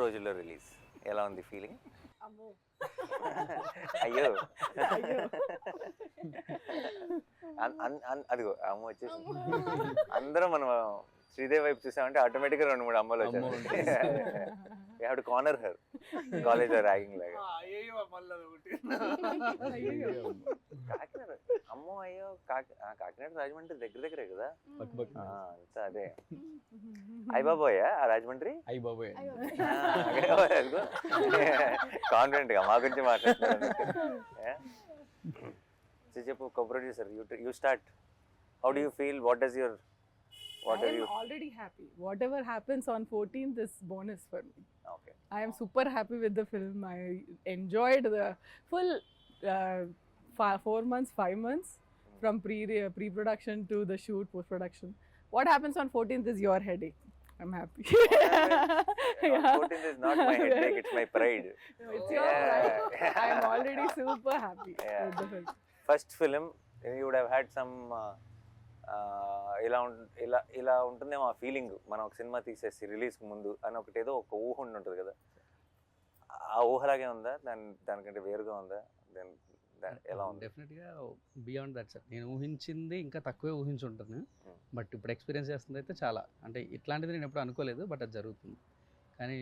రోజుల్లో రిలీజ్. ఎలా ఉంది ఫీలింగ్? అమ్మో అయ్యో అయ్యో అదిగో అమ్మ వచ్చేసి అందరం మనం శ్రీదేవి వైపు చూసామంటే ఆటోమేటిక్గా 2-3 అమ్మలు అమ్మ వచ్చారు. కార్నర్ హర్ కాలేజ్ ర్యాగింగ్ లాగా. అయ్యో మళ్ళీ ఒకటి అయ్యో కాకినాడ అమ్మో అయ్యో కాకినాడ రాజమండ్రి దగ్గరే కదా. అంతా అదే. అయ్యబాబోయా ఆ రాజమండ్రి? అయ్యి బాబోయ్. కాన్ఫిడెంట్ గా మా గురించి మాట్లాడుతున్నారు. చెప్పు, co-producer, you start. How do you feel? What does your I am already happy. Whatever happens on 14th is bonus for me. Okay. I am super happy with the film. I enjoyed the full 4 months, 5 months from pre-production to the shoot, post-production. What happens on 14th is your headache. I'm happy. Yeah. 14th is not my headache, it's my pride. It's your pride. I am already super happy Yeah. with the film. First film you would have had some ఇలా ఉంటుందేమో ఆ feeling. మనం ఒక cinema తీసేసి రిలీజ్కి ముందు అని ఒకటి ఏదో ఒక ఊహ ఉంటుంది కదా, ఆ ఊహలాగే ఉందా? దానికంటే వేరుగా ఉందా? ఎలా ఉంది? డెఫినెట్గా బియాండ్ దట్ సార్. నేను ఊహించింది ఇంకా తక్కువే ఊహించుంటాను. బట్ ఇప్పుడు ఎక్స్పీరియన్స్ చేస్తుంది అయితే చాలా, అంటే ఇట్లాంటిది నేను ఎప్పుడు అనుకోలేదు, బట్ అది జరుగుతుంది. కానీ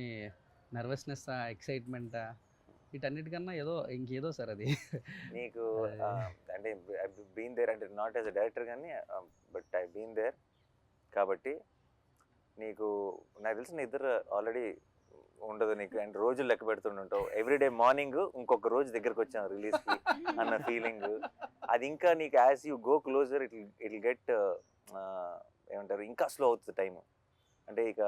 నర్వస్నెస్, ఎక్సైట్మెంట్, వీటన్నిటికన్నా ఇంకేదో సార్ అది. నీకు అంటే బీన్ దేర్, అంటే నాట్ యాజ్ అ డైరెక్టర్ కానీ బట్ ఐ బీన్ దేర్ కాబట్టి నీకు నాకు తెలిసిన ఇద్దరు ఆల్రెడీ ఉండదు నీకు. అండ్ రోజులు లెక్క పెడుతుంటావు. ఎవ్రీడే మార్నింగ్ ఇంకొక రోజు దగ్గరకు వచ్చాం రిలీజ్కి అన్న ఫీలింగ్. అది ఇంకా నీకు as you go closer it get ఏమంటారు, ఇంకా స్లో అవుతుంది టైము. అంటే ఇక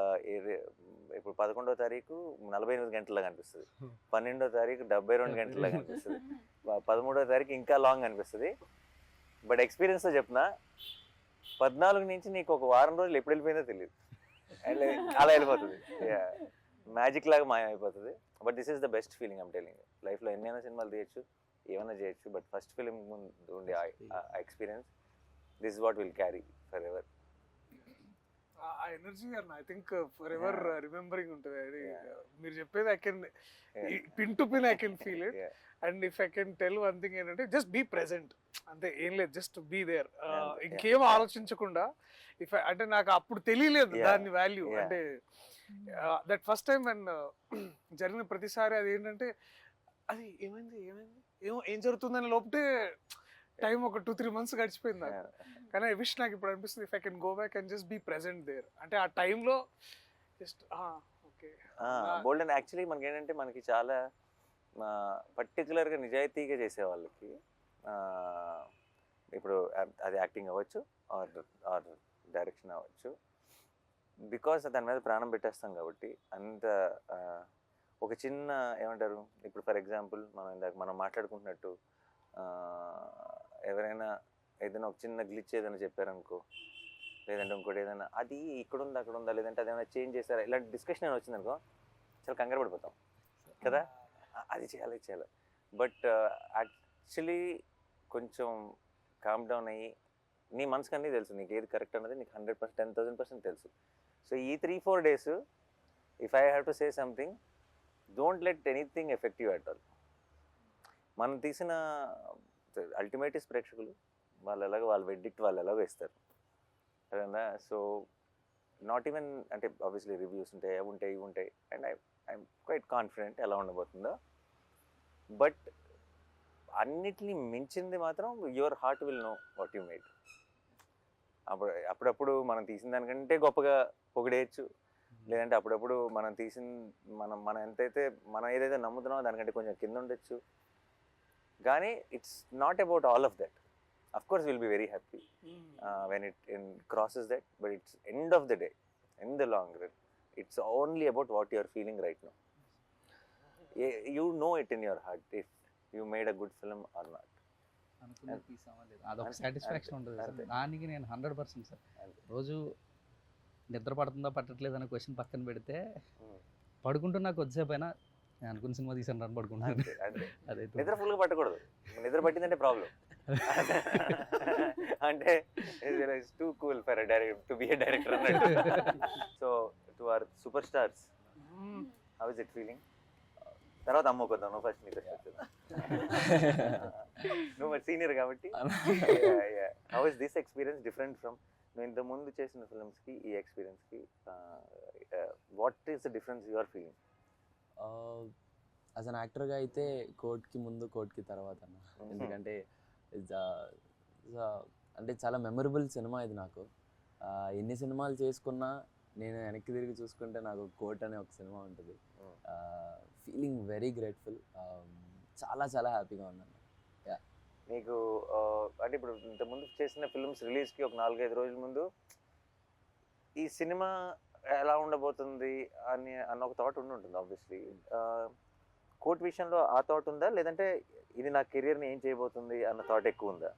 ఇప్పుడు 11వ తారీఖు 48 గంటల్లాగా అనిపిస్తుంది, 12వ తారీఖు 72 గంటల్లాగా అనిపిస్తుంది, 13వ తారీఖు ఇంకా లాంగ్ అనిపిస్తుంది. బట్ ఎక్స్పీరియన్స్తో చెప్తున్నా, 14 నుంచి నీకు ఒక వారం రోజులు ఎప్పుడు వెళ్ళిపోయిందో తెలియదు. అలా వెళ్ళిపోతుంది, మ్యాజిక్ లాగా మాయమైపోతుంది. But this is the best feeling I'm telling. లైఫ్లో ఎన్నైనా సినిమాలు తీయచ్చు, ఏమైనా చేయొచ్చు, బట్ ఫస్ట్ ఫిలిం ముందు ఉండే experience, this is what will carry for ever. ఆ ఎనర్జీ అన్న I think for ever remembering ఉంటుంది. అది మీరు చెప్పేది I can pin to pin I can feel it. And if I can tell one thing ఏంటంటే just be present అంతే, ఏం లేదు, జస్ట్ బీ దేర్. ఇంకేం ఆలోచించకుండా. అంటే నాకు అప్పుడు తెలియలేదు దాని వాల్యూ. అంటే దట్ ఫస్ట్ టైం అండ్ జరిగిన ప్రతిసారి అది ఏంటంటే అది ఏమైంది ఏం జరుగుతుందని లోపటే టైం ఒక 2-3 months గడిచిపోయింది నాకు. కానీ ఐ విష్ నాకు ఇప్పుడు అనిపిస్తుంది if I can go back and just be present there. అంటే ఆ టైంలో just okay bold. And actually మనకి ఏంటంటే మనకి చాలా పర్టికులర్గా నిజాయితీగా చేసే వాళ్ళకి ఇప్పుడు అది యాక్టింగ్ అవ్వచ్చు ఆర్ డైరెక్షన్ అవ్వచ్చు, బికాస్ దాని మీద ప్రాణం పెట్టేస్తాం కాబట్టి. అంత ఒక చిన్న ఏమంటారు, ఇప్పుడు ఫర్ ఎగ్జాంపుల్ మనం మాట్లాడుకుంటున్నట్టు ఎవరైనా ఏదైనా ఒక చిన్న గ్లిచ్ ఏదైనా చెప్పారనుకో, లేదంటే ఇంకోటి ఏదైనా అది ఇక్కడ ఉందా అక్కడ ఉందా, లేదంటే అదేమైనా చేంజ్ చేస్తారా, ఇలాంటి డిస్కషన్ ఏమైనా వచ్చిందనుకో చాలా కంగారు పడిపోతాం కదా, అది చేయాలి. బట్ యాక్చువల్లీ కొంచెం కామ్ డౌన్ అయ్యి నీ మనసుకు అన్నీ తెలుసు, నీకు ఏది కరెక్ట్ అన్నది నీకు 100%, 10,000% తెలుసు. సో ఈ 3-4 days if I have to say something, don't let anything effect you at all. మనం తీసిన అల్టిమేట్ ప్రేక్షకులు, వాళ్ళ వెడ్డిక్ట్ వాళ్ళు ఎలాగో ఇస్తారు కదా. సో నాట్ ఈవెన్ అంటే ఆబ్వియస్లీ రివ్యూస్ ఉంటాయి, అవి ఉంటాయి, ఇవి ఉంటాయి. అండ్ ఐఎమ్ క్వైట్ కాన్ఫిడెంట్ ఎలా ఉండబోతుందో. బట్ అన్నిటినీ మించింది మాత్రం your heart will know what you made. అప్పుడప్పుడు మనం తీసిన దానికంటే గొప్పగా పొగిడేయచ్చు, లేదంటే అప్పుడప్పుడు మనం మనం మనం ఏదైతే నమ్ముతున్నామో దానికంటే కొంచెం కింద ఉండొచ్చు. కానీ it's not about all of that. Of course will be very happy when it crosses that, but it's end of the day, in the long run, it's only about what you are feeling right now. You know it in your heart if you made a good film or not. అనుకునే piece అవ్వలేదు, అదొక satisfaction ఉంటుంది sir. దానికి నేను 100% sir. రోజు నిద్ర పడుతుందా పట్టట్లేదు అనే క్వశ్చన్ పక్కన పెడితే, పడుకుంటున్నా కొద్దిసేపు అయినా నేను అనుకున్న సినిమా తీసాను రన్ పడుకుంటాను. అదైతే నిద్ర ఫుల్గా పట్టకూడదు, నిద్ర పట్టిందంటే ప్రాబ్లం. అంటే it's too cool for to be a director అన్నట్టు. So to our super stars, how is was it feeling? తర్వాత అమ్ముకుందాం, నువ్వు ఫస్ట్ నీకు నువ్వు సీనియర్ కాబట్టి. How is this experience different from నువ్వు ఇంత ముందు చేసిన ఫిల్మ్స్కి ఈ ఎక్స్పీరియన్స్కి? What is the difference you are feeling? As an యాక్టర్గా అయితే కోర్ట్కి ముందు కోర్ట్కి తర్వాత అన్న. ఎందుకంటే అంటే చాలా మెమరబుల్ సినిమా ఇది నాకు. ఎన్ని సినిమాలు చేసుకున్నా నేను వెనక్కి తిరిగి చూసుకుంటే నాకు కోర్ట్ అనే ఒక సినిమా ఉంటుంది. ఫీలింగ్ వెరీ గ్రేట్ఫుల్, చాలా చాలా హ్యాపీగా ఉన్నాను. నీకు అంటే ఇప్పుడు ఇంతకుముందు చేసిన ఫిల్మ్స్ రిలీజ్కి ఒక 4-5 రోజుల ముందు ఈ సినిమా ఎలా ఉండబోతుంది అన్న ఒక థాట్ ఉంటుంది ఆబ్వియస్లీ. కోర్ట్ విషయంలో ఆ థాట్ ఉందా, లేదంటే ఇది నా కెరియర్ని ఏం చేయబోతుంది అన్న థాట్ ఎక్కువ ఉందా?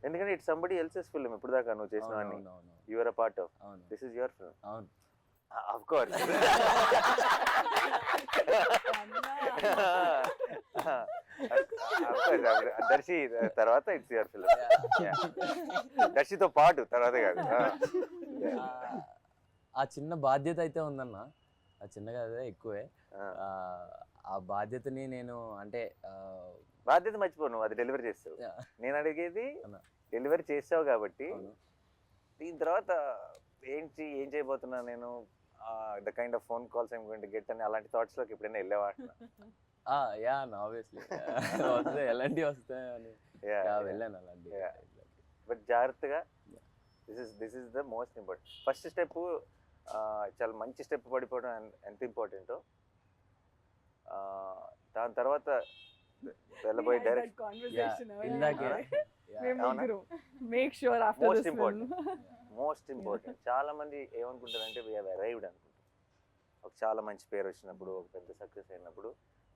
ఎందుకంటే ఇట్స్ సంబడి ఎల్సెస్ ఫిల్మ్. ఇప్పుడు దాకా నువ్వు చేసినవన్నీ you are a part of. This is your film. అవును, ఆఫ్ కోర్స్. దర్శి తర్వాత ఇట్స్ యువర్ ఫిల్మ్. దర్శితో పాటు తర్వాత కాదు. ఆ చిన్న బాధ్యత అయితే ఉందన్న. ఆ చిన్నగా అదే ఎక్కువే. ఆ బాధ్యతని నేను అంటే బాధ్యత మర్చిపో, నువ్వు అది డెలివరీ చేస్తావు. నేను అడిగేది డెలివరీ చేసావు కాబట్టి దీని తర్వాత ఏం చేయబోతున్నా నేను, the kind of phone calls I'm going to get అని అలాంటి థాట్స్ లోకి ఎప్పుడైనా వెళ్ళేవా? యా ఆబ్వియస్లీ వస్తే ఎలాంటివి వస్తాయని వెళ్ళాను అలాంటి. బట్ జాగ్రత్తగా, this is the most important. First step చాలా మంచి స్టెప్ పడిపోవడం ఎంత ఇంపార్టెంటో, దాని తర్వాత వెళ్ళబోయే డైరెక్ట్ మోస్ట్ ఇంపార్టెంట్. చాలా మంది ఏమనుకుంటారంటే వి హావ్ అరైవ్డ్ అనుకుంటారు. ఒక చాలా మంచి పేరు వచ్చినప్పుడు, ఒక పెద్ద సక్సెస్ అయినప్పుడు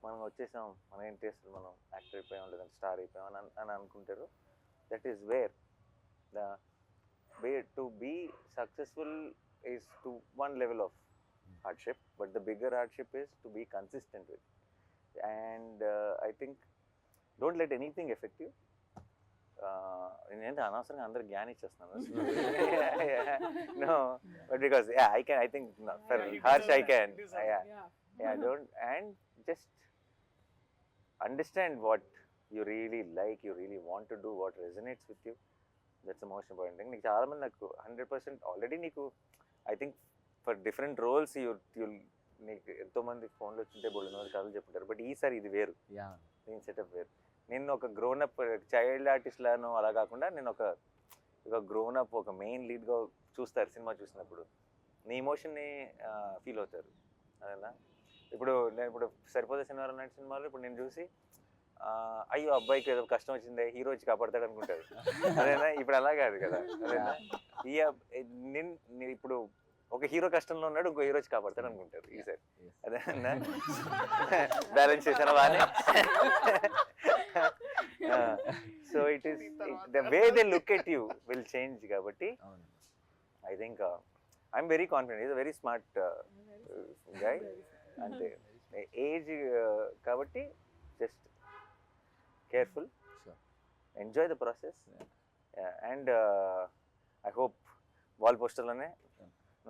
మనం వచ్చేసాం, మనం ఏంటి అసలు మనం యాక్టర్ అయిపోయాం లేదంటే స్టార్ అయిపోయాం అని అనుకుంటారు. That is where the way to be successful is to one level of hardship, but the bigger hardship is to be consistent with. And I think don't let anything affect you. నేనంటే అనవసరంగా అందరు జ్ఞానం ఇచ్చేస్తున్నాను. No, but because I think for harsh I can. Don't, and just understand what you really like, you really want to do, what resonates with you. That's the most important thing. నీకు చాలా మంది నాకు 100% already నీకు I think for different roles నీకు ఎంతోమంది ఫోన్లో వచ్చింటే బోల్డ్ కథలు చెప్పుంటారు. బట్ ఈసారి ఇది వేరు, నేను సెటప్ వేరు. నేను ఒక గ్రోనప్ చైల్డ్ ఆర్టిస్ట్ లాను అలా కాకుండా నేను ఒక గ్రోనప్, ఒక మెయిన్ లీడ్గా చూస్తారు సినిమా చూసినప్పుడు. నీ ఎమోషన్ని ఫీల్ అవుతారు అదేనా. నేను ఇప్పుడు సరిపోతే శనివారం నాటి సినిమాలో ఇప్పుడు నేను చూసి అయ్యో అబ్బాయికి ఏదో కష్టం వచ్చిందే, హీరో వచ్చి కాపాడతాడు అనుకుంటారు అదేనా. ఇప్పుడు అలా కాదు కదా అదేనా. ఇప్పుడు ఒక హీరో కష్టంలో ఉన్నాడు, ఇంకో హీరో వచ్చి కాపాడతాడు అనుకుంటారు ఈసారి అదేనా. బ్యాలెన్స్ చేసాను బాగానే. So it is the way they look at you will change. కాబట్టి I think I'm very confident. Is a very smart guy. అంటే ఏజ్ కాబట్టి just careful, enjoy the process. And I hope wall పోస్టర్లోనే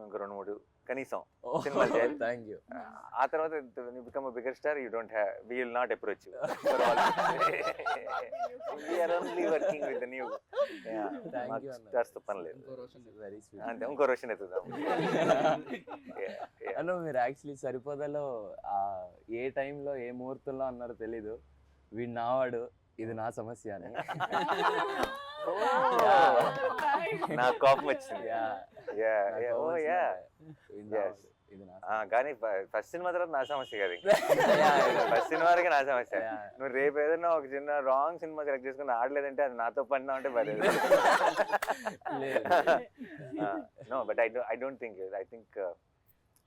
ఇంకా 2-3 కనీసం సినిమాలు చేయాలి. Thank you. ఆ తర్వాత become a bigger star, you don't have, we will not approach you. We are only working with the new. Stars పని లేదు అంతే. ఇంకో రోషన్ ఎత్తుదాం. అన్న మీరు యాక్చువల్లీ సరిపోదలో ఏ టైంలో ఏ ముహూర్తంలో అన్నారో తెలీదు, వీడు నావాడు, ఇది నా సమస్య అని. నాకు కోపం వచ్చింది. కానీ ఫస్ట్ సినిమా తర్వాత నా సమస్య కదా. ఫస్ట్ సినిమా వరకు నా సమస్య. నువ్వు రేపు ఏదైనా ఒక చిన్న రాంగ్ సినిమా సెలెక్ట్ చేసుకుని ఆడలేదంటే అది నాతో పడినా అంటే పర్లేదు. No, but I don't think. I think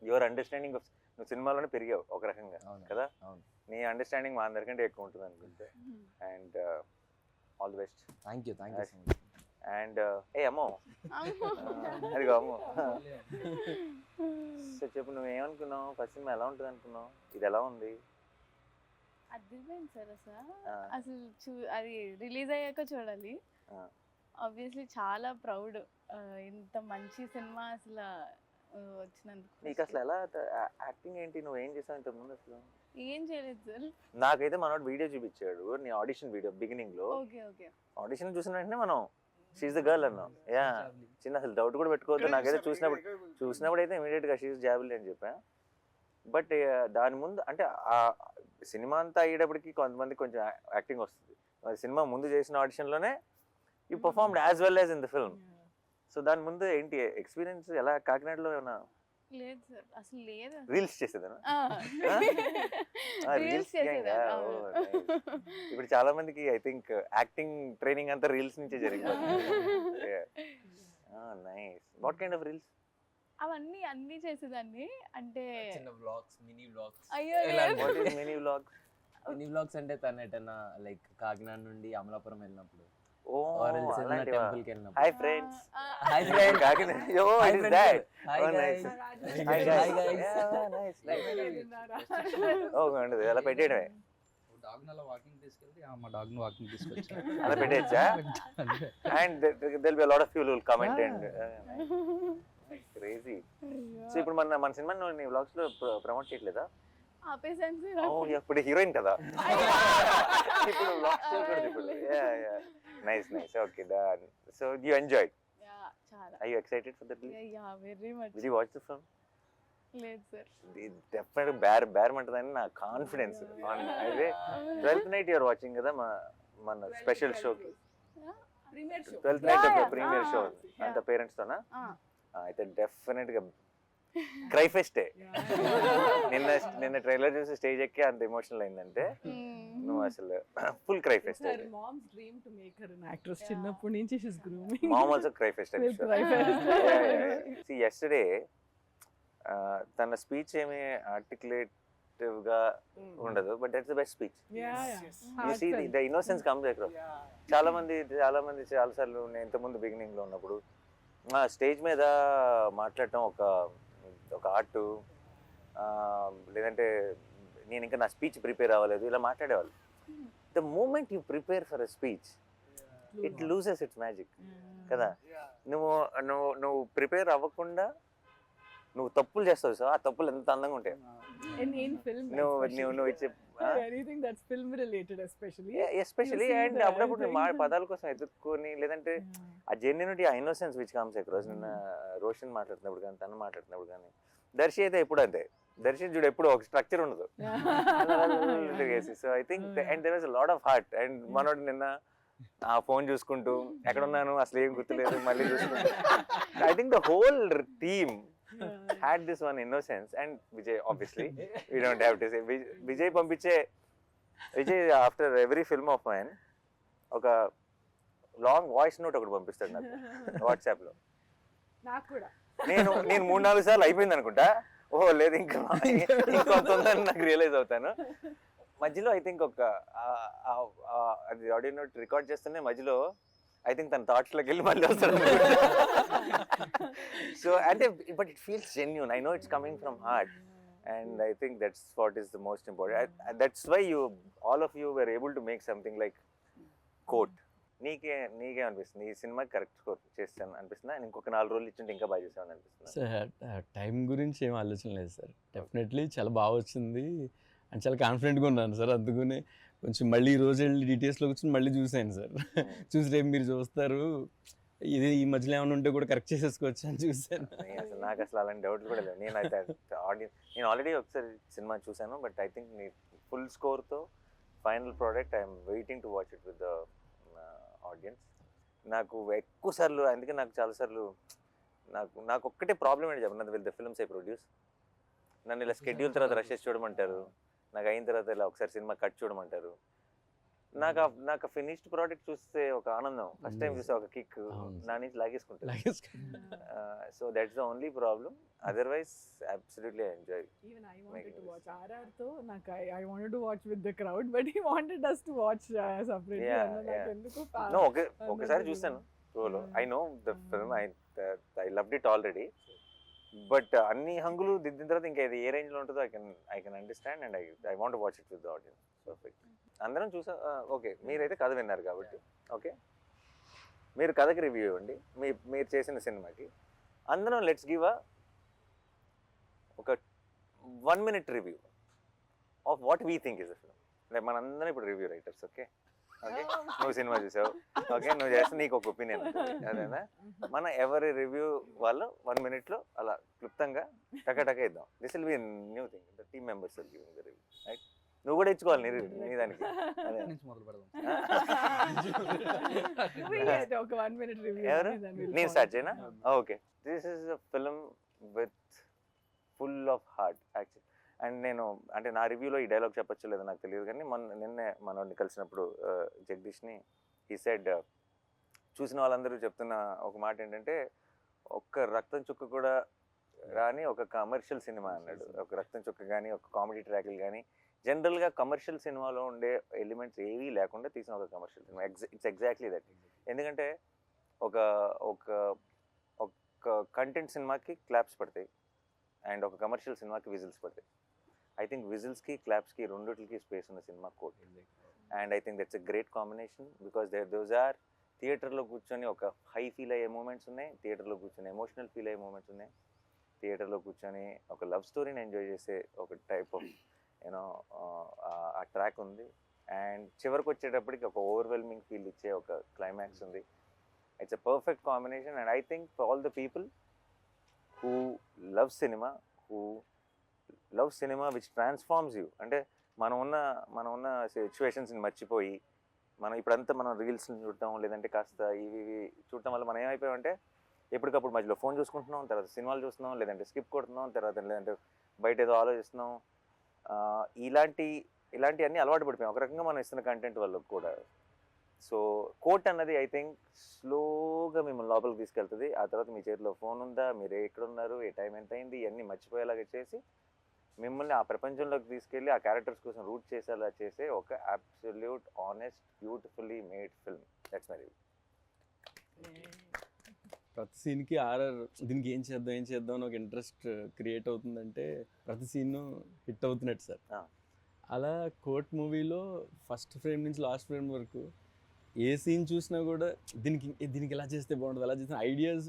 your understanding of, నువ్వు సినిమాలోనే పెరిగావు ఒక రకంగా కదా. నీ అండర్స్టాండింగ్ మా అందరికంటే ఎక్కువ ఉంటుంది అనుకుంటే. And all the best. Thank you. And అమ్మో అదిగో అమ్మో. సో చెప్పు, నువ్వేమనుకున్నావు? ఫస్ట్ సినిమా ఎలా ఉంటుంది అనుకున్నావు? ఇది ఎలా ఉంది? అదిరిపోయింది సార్. అసలు అది రిలీజ్ అయ్యాక చూడాలి. ఆబ్వియస్లీ చాలా ప్రౌడ్ ఇంత మంచి సినిమా అసలు వచ్చినందుకు. నీకు అసలు ఎలా యాక్టింగ్ ఏంటి, నువ్వు ఏం చేసావు ఇంతకు ముందు అసలు? ఏం చేయలేదు సార్. నాకైతే మనోడు వీడియో చూపించాడు, నీ ఆడిషన్ వీడియో బిగినింగ్ లో. Okay okay. ఆడిషన్ చూసిన వెంటనే మనం షీఈ్ ద గర్ల్ అన్నాం. యా, చిన్న అసలు డౌట్ కూడా పెట్టుకోవద్దు. నాకైతే చూసినప్పుడు అయితే ఇమీడియట్ గా షీఈ్ జాబిల్ అని చెప్పా. బట్ దాని ముందు అంటే ఆ సినిమా అంతా అయ్యేటప్పటికి కొంతమంది కొంచెం యాక్టింగ్ వస్తుంది. మరి సినిమా ముందు చేసిన ఆడిషన్లోనే you performed as well as in the film. So దాని ముందు ఏంటి ఎక్స్పీరియన్స్ ఎలా? కాకినాడలో ఏమైనా లేదు సార్, అసలు లేదు. రీల్స్ చేసేదానా? రీల్స్ చేసేదా? ఇప్పుడు చాలా మందికి ఐ థింక్ యాక్టింగ్ ట్రైనింగ్ అంతా రీల్స్ నుంచే జరిగింది. Nice. What kind of reels? అవన్నీ అన్ని చేసేదాన్ని. అంటే చిన్న వ్లాగ్స్, మినీ వ్లాగ్స్. అయ్యో what is mini vlog? Mini vlogs అంటే తను ఎటన్నా లైక్ కాకినాడ నుండి అమలాపురం వెళ్ళినప్పుడు, ఓ or else ఏదైనా అలాంటివా? temple కి వెళ్ళినప్పుడు. Hi friends. Hi friends. Kakinada. Oh, Hi it is friends. that. Hi Oh, guys. nice. Hi Hi guys. guys. Yeah, nice, nice. Oh, ఉండదు అలా పెట్టేయడమే. డాగ్ని అలా వాకింగ్ తీసుకెళ్తే మా డాగ్ని వాకింగ్ తీసుకొచ్చా. అలా పెట్టేయచ్చా? And there'll be a lot of people who will comment and crazy. So ఇప్పుడు మన సినిమా నీ వ్లాగ్స్ లో ప్రమోట్ చేయట్లేదా? ఆపేసాను సార్. అవును, ఇప్పుడు హీరోయిన్ కదా, ఇప్పుడు వ్లాగ్స్ చేయకూడదు ఇప్పుడు. Nice nice. Okay done. So you enjoy? చాలా. Are you excited for the release? Ya very much. Will you watch the film? లేదు సార్. డెఫినెట్ బేరమంటదని నా కాన్ఫిడెన్స్. అయితే 12th నైట్ యూఆర్ వాచింగ్ కదా మన స్పెషల్ షోకి. Premiere show. 12th night Yeah, premiere show yeah. అంత parents తోనా? Ah. అయితే definite గా క్రై ఫెస్టే. నిన్న ట్రైలర్ చూసి స్టేజ్ ఎక్కి అంత ఎమోషనల్ అయిందంటే నువ్వు అసలు full cry It's pest. her mom's dream to make her an actress. చిన్నప్పటి నుంచి she's grooming. Mom also cry fest. Will cry fest. Yesterday తన స్పీచ్ ఏమి ఆర్టికులేటివ్ గా ఉండదు, but that's the best speech. Yeah, yeah. You see Heartfelt. The innocence comes across. చాలా మంది చాలాసార్లు నేను ఇంతకుముందు బిగినింగ్ లో ఉన్నప్పుడు స్టేజ్ మీద మాట్లాడటం ఒక ఆర్ట్, లేదంటే నేను ఇంకా నా స్పీచ్ ప్రిపేర్ అవ్వలేదు ఇలా మాట్లాడేవాళ్ళు. The moment you prepare for a speech it loses its magic కదా. నువ్వు ప్రిపేర్ అవ్వకుండా నువ్వు తప్పులు చేస్తావు సార్, ఆ తప్పులు ఎంత అందంగా ఉంటాయి. In film. నువ్వు ఇచ్చే Anything that's film related especially. Especially. You see and the అప్పుడప్పుడు thing. పదాల కోసం ఎదుర్కొని, లేదంటే ఆ జెన్యూనిటీ, ఆ ఇన్నోసెన్స్ విచ్ కమ్స్ అక్రాస్. నిన్న రోషన్ మాట్లాడుతున్నప్పుడు కానీ తను మాట్లాడుతున్నప్పుడు కానీ, దర్శి అయితే ఎప్పుడు అంతే. దర్శి చూడు ఎప్పుడు ఒక స్ట్రక్చర్ ఉండదు. So I think and there was a lot of heart. And మనోడు నిన్న ఆ ఫోన్ చూసుకుంటూ ఎక్కడ ఉన్నాను అసలు ఏం గుర్తులేదు మళ్ళీ చూసుకుంటూ, I think the whole team had this one innocence. And Vijay, obviously we don't have to say Vijay పంపించే Vijay after every film of mine ఒక లాంగ్ వాయిస్ నోట్ ఒకటి పంపిస్తాడు నాకు వాట్సాప్ లో. నాకు కూడా. నేను 3-4 సార్లు అయిపోయింది అనుకుంటా. ఓహో లేదు ఇంకా ఇంకొంత ఉందని నాకు రియలైజ్ అవుతాను. మధ్యలో ఐ థింక్ అది ఆడియో నోట్ రికార్డ్ చేస్తూనే మధ్యలో ఐ థింక్ తన థాట్స్ లోకి వెళ్ళి మళ్ళీ వస్తాడు. సో అంటే but it feels genuine. I know it's coming from heart. And I think that's what is the most important. That's why all of you were able to make something like quote. నీకే అనిపిస్తుంది ఈ cinema correct score చేస్తాను అనిపిస్తుందా? ఇంకొక 4 రోజులు ఇచ్చింటే ఇంకా బాగా చేస్తాను అనిపిస్తుంది? సార్ టైం గురించి ఏం ఆలోచన లేదు సార్. డెఫినెట్లీ చాలా బాగా వచ్చింది అండ్ చాలా కాన్ఫిడెంట్గా ఉన్నాను సార్. అందుకనే కొంచెం మళ్ళీ ఈ రోజు వెళ్ళి డీటెయిల్స్లో కూర్చొని మళ్ళీ చూసాను సార్. చూసి రేపు మీరు చూస్తారు ఇది ఈ మధ్యలో ఏమైనా ఉంటే కూడా కరెక్ట్ చేసేసుకోవచ్చు అని చూసాను. అసలు నాకు అసలు అలాంటి డౌట్లు కూడా లేవు. నేను ఆల్రెడీ ఒకసారి సినిమా చూసాను. బట్ ఐ థింక్ నీ ఫుల్ స్కోర్తో final product I'm waiting to watch it with the audience. నాకు ఎక్కువ సార్లు, అందుకే నాకు చాలాసార్లు నాకు ఒక్కటే ప్రాబ్లం ఏంటి చెప్పండి, with the films I produce. నన్ను ఇలా స్కెడ్యూల్ తర్వాత రషెస్ చూడమంటారు, నాకు అయిన తర్వాత ఇలా ఒకసారి సినిమా కట్ చూడమంటారు. నాకు ఫినిష్డ్ ప్రోడక్ట్ చూస్తే ఒక ఆనందం, ఫస్ట్ టైం చూస్తే ఒక కిక్ నా నుంచి లాగేసుకుంటాను. So that's the only problem. Otherwise absolutely I enjoy. Even I wanted to watch RR తో నాకు I wanted to watch with the crowd but he wanted us to watch separately. నాకు ఎందుకు no ఒకసారి చూసాను షోలో. I know the film, I loved it already. But అన్ని హంగులు దిద్దిన తర్వాత ఇంకా ఇది ఏ రేంజ్ లో ఉంటుందో I can understand. And I want watch it with the audience. Perfect. అందరం చూసా. ఓకే, మీరైతే కథ విన్నారు కాబట్టి ఓకే. మీరు కథకి రివ్యూ ఇవ్వండి, మీరు చేసిన సినిమాకి. అందరం లెట్స్ గివ్ ఒక 1 minute review of what we think is the film. Like మనందరం ఇప్పుడు రివ్యూ రైటర్స్. ఓకే ఓకే, నువ్వు సినిమా చూసావు, ఓకే, నువ్వు చేస్తే నీకు ఒక ఒపీనియన్ ఉంటుంది, అదేనా? మన ఎవరి రివ్యూ వాళ్ళు 1 minute అలా క్లుప్తంగా టక ఇద్దాం. This will be new thing, the team members will giving the review, right? నువ్వు కూడా ఇచ్చుకోవాలి నీ దానికి. అదే నుంచి మొదలు పెడదాం. ఒక 1 minute review. ఎవరు? నేను స్టార్ట్ చేయనా? Okay, this is a film with full of heart actual. And నేను అంటే నా రివ్యూలో ఈ డైలాగ్ చెప్పొచ్చు లేదో నాకు తెలియదు, కానీ నిన్నే మనోడిని కలిసినప్పుడు జగదీష్ని ఈ సైడ్ చూసిన వాళ్ళందరూ చెప్తున్న ఒక మాట ఏంటంటే, ఒక్క రక్తం చుక్క కూడా రాని ఒక కమర్షియల్ సినిమా అన్నాడు. ఒక రక్తం చుక్క కానీ ఒక కామెడీ ట్రాక్లు కానీ జనరల్గా కమర్షియల్ సినిమాలో ఉండే ఎలిమెంట్స్ ఏవీ లేకుండా తీసిన ఒక commercial cinema. It's exactly that. ఎందుకంటే ఒక ఒక ఒక కంటెంట్ సినిమాకి క్లాప్స్ పడతాయి అండ్ ఒక కమర్షియల్ సినిమాకి విజిల్స్ పడతాయి. ఐ థింక్ విజిల్స్కి క్లాప్స్కి రెండిటికి స్పేస్ ఉన్న సినిమా court. And I think that's a great combination because those are థియేటర్లో కూర్చొని ఒక హై ఫీల్ అయ్యే మూమెంట్స్ ఉన్నాయి, థియేటర్లో కూర్చొని ఎమోషనల్ ఫీల్ అయ్యే మూమెంట్స్ ఉన్నాయి, థియేటర్లో కూర్చొని ఒక లవ్ స్టోరీని ఎంజాయ్ చేసే ఒక టైప్ ఆఫ్ యూనో ఆ ట్రాక్ ఉంది. అండ్ చివరికి వచ్చేటప్పటికి ఒక ఓవర్వెల్మింగ్ ఫీల్ ఇచ్చే ఒక క్లైమాక్స్ ఉంది. It's a perfect combination. And I think for all the people who love cinema which transforms you, అంటే మనం ఉన్న సిచ్యువేషన్స్ని మర్చిపోయి ఇప్పుడంతా మనం రీల్స్ని చూడటం లేదంటే కాస్త ఇవి చూడటం వల్ల మనం ఏమైపోయామంటే ఎప్పటికప్పుడు మధ్యలో ఫోన్ చూసుకుంటున్నాం, తర్వాత సినిమాలు చూస్తున్నాం, లేదంటే స్కిప్ కొడుతున్నాం, లేదంటే బయట ఏదో ఆలోచిస్తున్నాం. ఇలాంటివన్నీ అలవాటు పడిపోయాం ఒక రకంగా మనం ఇస్తున్న కంటెంట్ వల్ల కూడా. సో కోట్ అన్నది ఐ థింక్ స్లోగా మిమ్మల్ని లోపలికి తీసుకెళ్తుంది. ఆ తర్వాత మీ చేతిలో ఫోన్ ఉందా, మీరు ఎక్కడున్నారు, ఏ టైం ఎంత అయింది, ఇవన్నీ మర్చిపోయేలాగా చేసి మిమ్మల్ని ఆ ప్రపంచంలోకి తీసుకెళ్ళి ఆ క్యారెక్టర్స్ కోసం రూట్ చేసేలా చేసే ఒక absolute honest beautifully made film. That's my review. ప్రతి సీన్కి దీనికి ఏం చేద్దాం అని ఒక ఇంట్రెస్ట్ క్రియేట్ అవుతుందంటే ప్రతి సీన్ హిట్ అవుతున్నట్టు సార్. అలా కోర్ట్ మూవీలో ఫస్ట్ ఫ్రేమ్ నుంచి లాస్ట్ ఫ్రేమ్ వరకు ఏ సీన్ చూసినా కూడా దీనికి ఇలా చేస్తే బాగుంటుంది, అలా చేసిన ఐడియాస్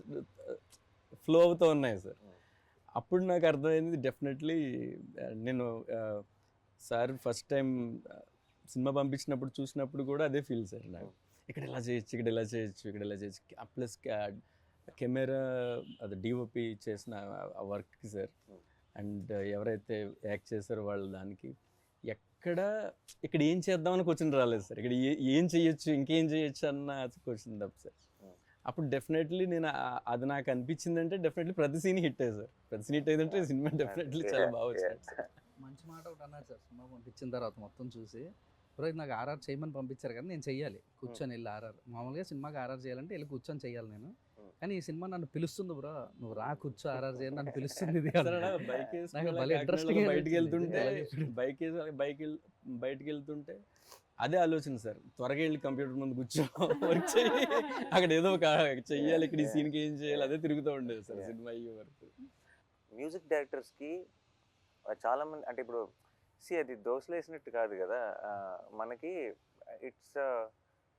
ఫ్లో అవుతూ ఉన్నాయి సార్. అప్పుడు నాకు అర్థమైంది డెఫినెట్లీ నేను సార్ ఫస్ట్ టైం సినిమా పంపించినప్పుడు చూసినప్పుడు కూడా అదే ఫీల్ సార్ నాకు. ఇక్కడ ఇలా చేయొచ్చు ప్లస్ కెమెరా అది డిఓపి చేసిన వర్క్ సార్. అండ్ ఎవరైతే యాక్ట్ చేశారో వాళ్ళు దానికి ఇక్కడ ఏం చేద్దామని క్వశ్చన్ రాలేదు సార్. ఇక్కడ ఏం చేయొచ్చు, ఇంకేం చేయొచ్చు అన్న క్వశ్చన్ తప్ప సార్. అప్పుడు డెఫినెట్లీ నేను అది నాకు అనిపించింది అంటే డెఫినెట్లీ ప్రతి సీన్ హిట్ అయ్యి సార్. ప్రతి సీన్ హిట్ అయ్యిందంటే సినిమా డెఫినెట్లీ చాలా బాగా వచ్చింది సార్. మంచి మాట ఒకటి అన్నారు సార్ సినిమా పంపించిన తర్వాత మొత్తం చూసి, బ్రో నాకు ఆర్ఆర్ చేయమని పంపించారు కానీ నేను చెయ్యాలి కూర్చొని వెళ్ళి ఆర్ఆర్. మామూలుగా సినిమాకి ఆర్ఆర్ చేయాలంటే వెళ్ళి కూర్చొని చెయ్యాలి నేను, కానీ ఈ సినిమా నన్ను పిలుస్తుంది బ్రో, నువ్వు రా కూర్చో ఆర్ఆర్ చేయాలి నన్ను పిలుస్తుంది. బయటకు వెళ్తుంటే అదే ఆలోచన సార్, త్వరగా వెళ్ళి కంప్యూటర్ ముందు కూర్చో వర్క్ చేయి, అక్కడ ఏదో ఒక చెయ్యాలి, ఇక్కడ ఈ సీన్కి ఏం చేయాలి, అదే తిరుగుతూ ఉండేది సార్ సినిమా అయ్యే వరకు. మ్యూజిక్ డైరెక్టర్స్కి చాలామంది అంటే ఇప్పుడు అది దోశలు వేసినట్టు కాదు కదా, మనకి ఇట్స్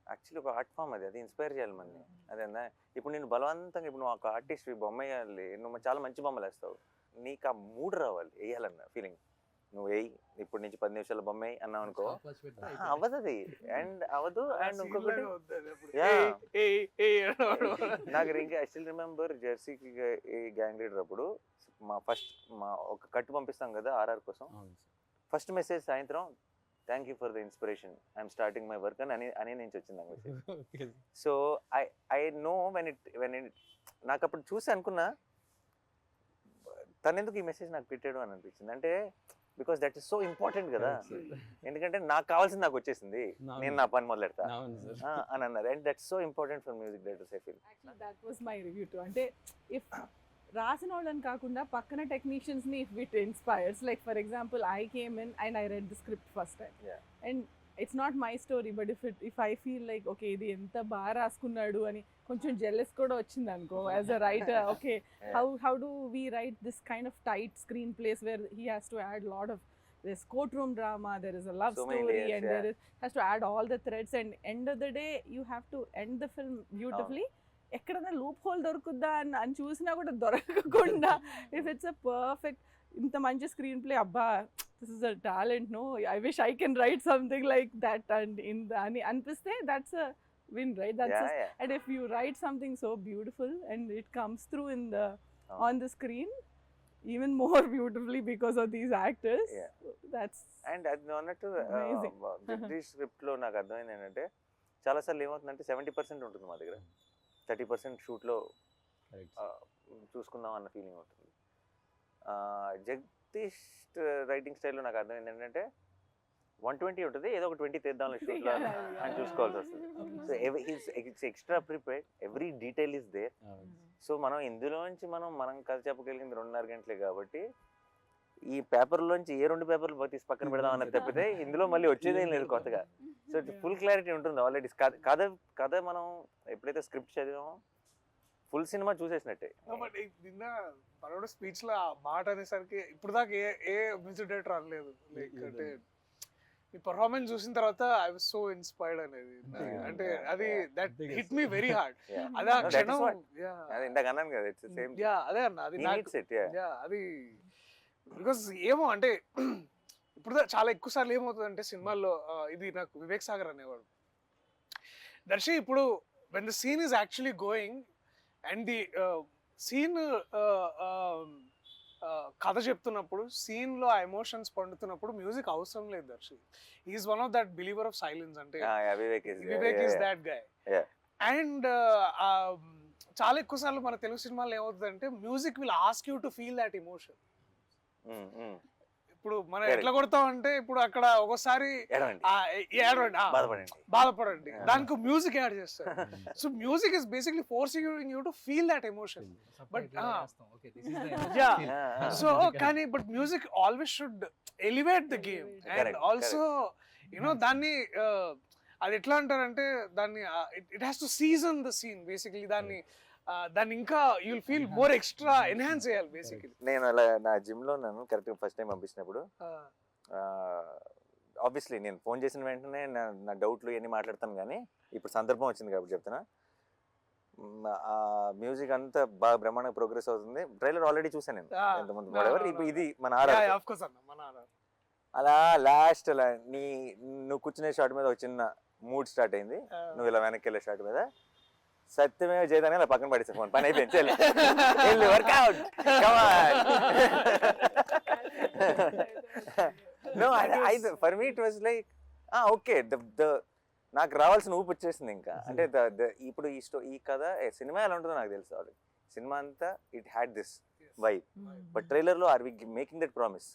యాక్చువల్లీ ఒక ఆర్ట్ ఫామ్, అది ఇన్స్పైర్ చేయాలి మనని. అదేనా ఇప్పుడు నేను బలవంతంగా ఇప్పుడు నువ్వు ఒక ఆర్టిస్ట్ బొమ్మ వేయాలి, నువ్వు చాలా మంచి బొమ్మలు వేస్తావు, నీకు ఆ మూడ్ రావాలి వేయాలన్న ఫీలింగ్. నువ్వు వేయి ఇప్పుడు నుంచి 10 నిమిషాల బొమ్మ వేయి అన్నావు అనుకో, అవ్వదు అది. అండ్ అవ్వదు. అండ్ ఇంకొకటి నాకు ఇంకా ఐ స్టిల్ రిమెంబర్ జెర్సీకి గ్యాంగ్ లీడర్ అప్పుడు మా ఒక కట్టు పంపిస్తాం కదా ఆర్ఆర్ కోసం, ఫస్ట్ మెసేజ్ సాయంత్రం thank you for the inspiration, I'm starting my work అని నుంచి వచ్చింది నాకు message. So I know when it నాకు అప్పుడు చూసి అనుకున్నా తనెందుకు ఈ మెసేజ్ నాకు పెట్టాడు అని అనిపించింది. అంటే because that is so important కదా, ఎందుకంటే నాకు కావాల్సింది నాకు వచ్చేసింది, నేను నా పని మొదలెడతా అని అన్నారు. And that's so important for music directors I feel. That was my review too. అంటే ఇఫ్ రాసిన వాళ్ళని కాకుండా పక్కన టెక్నీషియన్స్ని if it inspires, like for example I came in and I read the script first time and it's not my story, but if I feel like okay ఇది ఎంత బాగా రాసుకున్నాడు అని కొంచెం జెల్లెస్ కూడా వచ్చింది అనుకో as a writer, okay how do we write this kind of tight screen place where he has to add lot of there's courtroom drama, there is a love So many story, layers, and yeah. there is has to add all the threads, and end of the day you have to end the film beautifully. ఎక్కడైనా loop whole దొరుకుద్దా అని చూసినా కూడా దొరకకుండా if it's a perfect ఇంత మంచి screenplay అబ్బా this is a talent no I wish I can write something like that and అని అనిపిస్తే that's a win, right? That's and if you write something so beautiful and it comes through in the on the screen even more beautifully because of these actors, that's and అది అన్నట్టు amazing. Jagadish script లో నాకు అర్థమైంది ఏంటంటే చాలాసార్లు ఏమవుతుందంటే 70% ఉంటుంది మా దగ్గర, 30% షూట్లో చూసుకుందాం అన్న ఫీలింగ్ ఉంటుంది. జగదీష్ రైటింగ్ స్టైల్లో నాకు అర్థమైంది ఏంటంటే 120 ఉంటుంది, ఏదో ఒక 20 తెద్దాం షూట్లో అని చూసుకోవాల్సి వస్తుంది. So it's extra prepared, every detail is there. So మనం ఇందులోంచి మనం కథ చెప్పగలిగింది 2.5 గంటలే కాబట్టి ఈ పేపర్లోంచి ఏ 2 పేపర్లు తీసి పక్కన పెడదాం అన్నది తప్పితే ఇందులో మళ్ళీ వచ్చేదేం లేదు కొత్తగా. సో ఫుల్ క్లారిటీ ఉంటుంది ఆల్రెడీ. కథ మనం ఎప్పుడైతే స్క్రిప్ట్ చదివామో ఫుల్ సినిమా చూసేసినట్టే. నిన్న మనోడు స్పీచ్ లో ఆ మాట అనేసరికి ఇప్పుడు దాకా ఏ మ్యూజిక్ డైరెక్టర్ అనలేదు. లైక్ అంటే ఈ పర్ఫార్మెన్స్ చూసిన తర్వాత ఐ వాస్ సో ఇన్స్పైర్డ్ అనేది. అంటే అది that hit me very hard. అదే ఆ క్షణం ఇందాక అన్నాను కదా, ఇట్స్ సేమ్. అదే అన్న అది అది బికాస్ ఏమో అంటే ఇప్పుడు చాలా ఎక్కువ సార్లు ఏమవుతుందంటే సినిమాల్లో ఇది నాకు వివేక్ సాగర్ అనేవాడు, దర్శి ఇప్పుడు when the scene is actually going and the scene కథ చెప్తున్నప్పుడు సీన్ లో ఆ ఎమోషన్స్ పండుతున్నప్పుడు మ్యూజిక్ అవసరం లేదు Darshi. Is one of that believer of silence. అంటే Vivek is that guy. And చాలా ఎక్కువ సార్లు మన తెలుగు సినిమాలో ఏమవుతుందంటే music will ask you to feel that emotion. ఇప్పుడు మనం ఎట్లా కొడతాం అంటే ఇప్పుడు అక్కడ ఒకసారి బాధపడండి, దానికి మ్యూజిక్ యాడ్ చేస్తారు. So music is basically forcing you to feel that emotion. But so కానీ but music always should elevate the game and also you know దాన్ని అది ఎట్లా అంటారంటే దాన్ని it has to season the scene basically. దాన్ని ఇంకా you will feel more extra enhance చేయాలి basically. నేను అలా నా జిమ్ లో నన్ను కరెక్ట్ ఫస్ట్ టైం పంపించినప్పుడు ఆబ్వియస్లీ నేను ఫోన్ చేసిన వెంటనే నా డౌట్లు ఇవన్నీ మాట్లాడతాను, కానీ ఇప్పుడు సందర్భం వచ్చింది కాబట్టి చెప్తున్నా. ఆ మ్యూజిక్ అంతా బాగా బ్రహ్మాండంగా ప్రోగ్రెస్ అవుతుంది. ట్రైలర్ ఆల్రెడీ చూసాను నేను ఎంతమంది. ఇప్పుడు ఇది మన అలా లాస్ట్ అలా నువ్వు కూర్చునే షాట్ మీద ఒక చిన్న మూడ్ స్టార్ట్ అయింది, నువ్వు ఇలా వెనక్కి వెళ్ళే షాట్ మీద సత్యమే చేయదాన్ని అలా పక్కన పడేసా, ఫోన్ పని అయిపోయింది, work out for me it was like okay నాకు రావాల్సిన ఊపి వచ్చేసింది ఇంకా. అంటే ఇప్పుడు ఈ కథ సినిమా ఎలా ఉంటుందో నాకు తెలుసు ఆల్రెడీ. సినిమా అంతా it had this vibe, but trailer లో are we making that promise?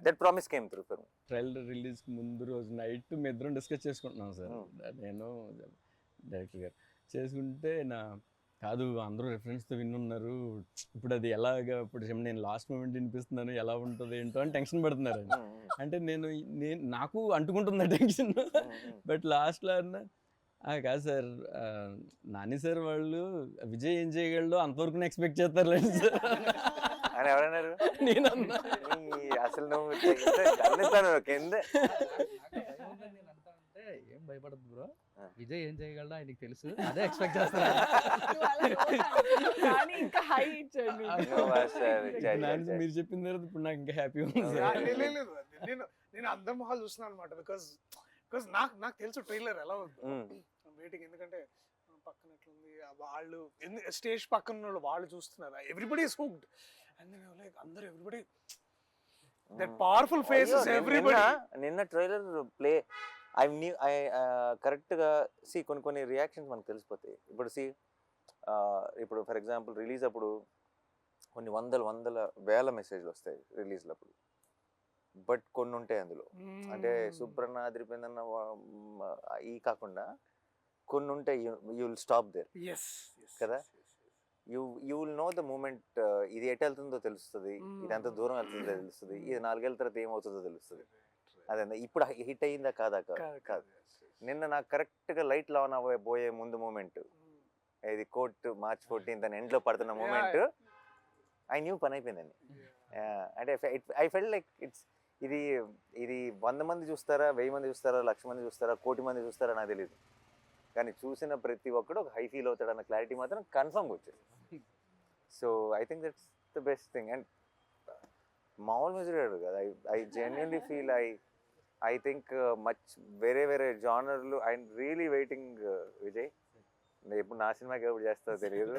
That promise came through for me. Trailer release ముందు రోజు నైట్ మీ ఇద్దరం డిస్కస్ చేసుకుంటున్నాం సార్, నేను డైరెక్టర్ గారు చేసుకుంటే కాదు అందరూ రెఫరెన్స్తో విన్నున్నారు, ఇప్పుడు అది ఎలాగా, ఇప్పుడు నేను లాస్ట్ మూమెంట్ వినిపిస్తున్నాను ఎలా ఉంటుంది ఏంటో అని టెన్షన్ పడుతున్నారు. అంటే నేను నాకు అంటుకుంటుంది టెన్షన్. బట్ లాస్ట్లో అన్నా కాదు సార్, నాని సార్ వాళ్ళు విజయ్ ఏం చేయగలడో అంతవరకు ఎక్స్పెక్ట్ చేస్తారులేండి సార్ అని ఎవరన్నారు. నేనన్నా అసలు నువ్వు కింద ఏం భయపడదు బ్రో, విజయ్ ఏం చేయగలడో ఆయనకి తెలుసు, అదే ఎక్స్పెక్ట్ చేస్తాను. మీరు చెప్పిన తర్వాత ఇప్పుడు నాకు ఇంకా హ్యాపీ ఉంది. నేను అందరి మొహాలు చూస్తున్నాను అనమాట, బికాస్ నాకు తెలుసు ట్రైలర్ ఎలా ఉంది వెయిటింగ్. ఎందుకంటే పక్కన ఎట్లుంది వాళ్ళు స్టేజ్ పక్కన వాళ్ళు చూస్తున్నారు, everybody is hooked and like అందరూ everybody that powerful faces everybody. నిన్న ట్రైలర్ ప్లే ఐ కరెక్ట్గా కొన్ని రియాక్షన్స్ మనకు తెలిసిపోతాయి. ఇప్పుడు ఫర్ ఎగ్జాంపుల్ రిలీజ్ అప్పుడు కొన్ని వందల వేల మెసేజ్లు వస్తాయి రిలీజ్లు అప్పుడు, బట్ కొన్ని ఉంటాయి అందులో. అంటే సుప్రన్న అదిరిపోయిందన్న ఈ కాకుండా కొన్ని ఉంటాయి, యూ విల్ స్టాప్ దేర్ కదా. You will know the moment, ఇది ఎటు వెళ్తుందో తెలుస్తుంది, ఇది ఎంత దూరం వెళ్తుందో తెలుస్తుంది, ఇది 4 ఏళ్ళ తర్వాత ఏమవుతుందో తెలుస్తుంది. అదే ఇప్పుడు హిట్ అయిందా కాదా కాదు. నిన్న నాకు కరెక్ట్గా లైట్ ఆన్ అవ్వబోయే ముందు మూమెంట్, ఇది కోర్ట్ March 14th అని ఎండ్లో పడుతున్న మూమెంట్, ఐ న్యూ పని అయిపోయిందండి. అంటే ఐ ఫెల్ట్ లైక్ ఇది ఇది 100 మంది చూస్తారా, 1000 మంది చూస్తారా, 1,00,000 మంది చూస్తారా, 1,00,00,000 మంది చూస్తారా నాకు తెలియదు. కానీ చూసిన ప్రతి ఒక్కడు ఒక హై ఫీల్ అవుతాడన్న క్లారిటీ మాత్రం కన్ఫర్మ్గా వచ్చేది. So I think that's the best thing. And మామూలు మ్యూజిక్ కదా, I genuinely feel I think much వేరే జానర్లు. ఐ రియలీ వెయిటింగ్ విజయ్, ఎప్పుడు నా సినిమాకి ఎప్పుడు చేస్తావో తెలియదు.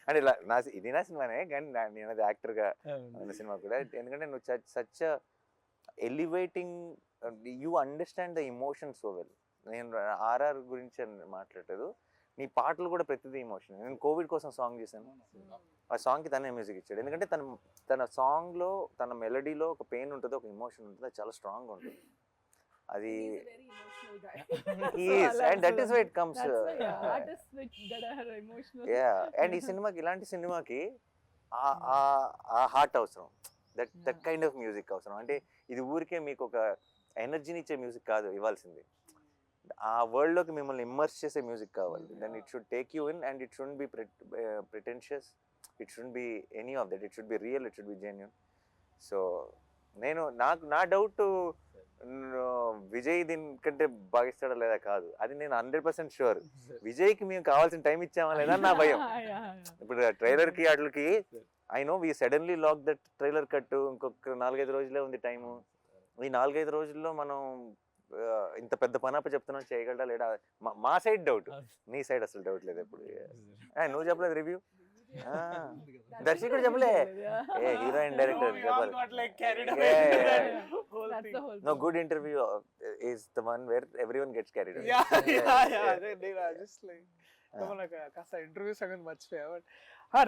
అంటే ఇలా ఇది నా సినిమానే, కానీ నేను అది యాక్టర్గా ఉన్న సినిమా కూడా. ఎందుకంటే నువ్వు such elevating, you understand the emotion so well. నేను ఆర్ఆర్ గురించి మాట్లాడలేదు, నీ పాటలు కూడా ప్రతిదీ ఇమోషన్. నేను కోవిడ్ కోసం సాంగ్ చేశాను, ఆ సాంగ్కి తనే మ్యూజిక్ ఇచ్చాడు. ఎందుకంటే తన సాంగ్లో, తన మెలడీలో ఒక పెయిన్ ఉంటుంది, ఒక ఇమోషన్ ఉంటుంది, అది చాలా స్ట్రాంగ్గా ఉంటుంది. అది and that is why it comes. And ఈ సినిమాకి, ఇలాంటి సినిమాకి ఆ హార్ట్ అవసరం, దట్ కైండ్ ఆఫ్ మ్యూజిక్ అవసరం. అంటే ఇది ఊరికే మీకు ఒక ఎనర్జీని ఇచ్చే మ్యూజిక్ కాదు ఇవ్వాల్సింది, ఆ వరల్డ్లోకి మిమ్మల్ని ఇమ్మర్స్ చేసే మ్యూజిక్ కావాలి. Then it should take you in, and it should be pretentious, it should be any of that, it should be real, it should be genuine. So నా డౌట్ విజయ్ దీనికంటే భావిస్తాడా లేదా కాదు, అది నేను 100% షూర్. విజయ్కి మేము కావాల్సిన టైం ఇచ్చామా లేదా నా భయం. ఇప్పుడు ట్రైలర్కి వాటికి I know we suddenly lock that trailer cut, ఇంకొక 4-5 రోజులే ఉంది టైము. ఈ 4-5 రోజుల్లో మనం ఇంత పెద్ద పనప్ప చెప్తున్నాం, చేయగలడా లేడా మా సైడ్ డౌట్, నీ సైడ్ అసలు డౌట్ లేదు ఎప్పుడు. నువ్వు చెప్పలేదు రివ్యూ, దర్శకుడు చెప్పలే, ఏ హీరోయిన్ డైరెక్టర్ చెప్పాలి. No, good interview is the one where everyone gets carried away. కాస్త ఇంటర్వ్యూ సంగతి మర్చిపోయా. బట్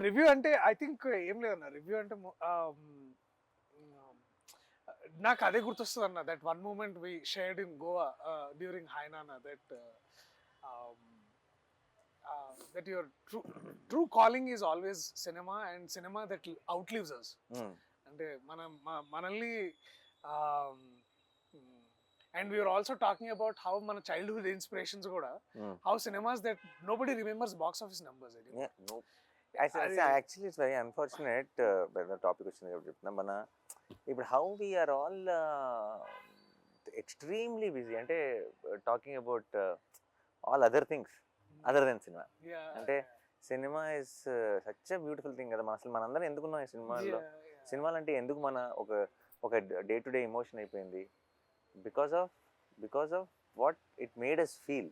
రివ్యూ అంటే ఐ థింక్ ఏం లేదన్న, రివ్యూ అంటే నాకు అదే గుర్తొస్తుంది అన్న, that one moment we shared in Goa during Hi Nanna, that your true calling is always cinema, and cinema that outlives us. అంటే మనల్ని and we were also talking about how మన childhood inspirations కూడా, how cinemas that nobody remembers box office numbers. Yeah, no. Actually it's very unfortunate. Topic వచ్చింది కాబట్టి చెప్తున్నా, మన ఇప్పుడు how we're all extremely busy, అంటే talking about all other things other than cinema. అంటే cinema is such a beautiful thing కదా. అసలు మనందరం ఎందుకున్నాం ఈ సినిమాలో? సినిమాలు అంటే ఎందుకు ఒక డే టు డే ఎమోషన్ అయిపోయింది, because of what it made us feel,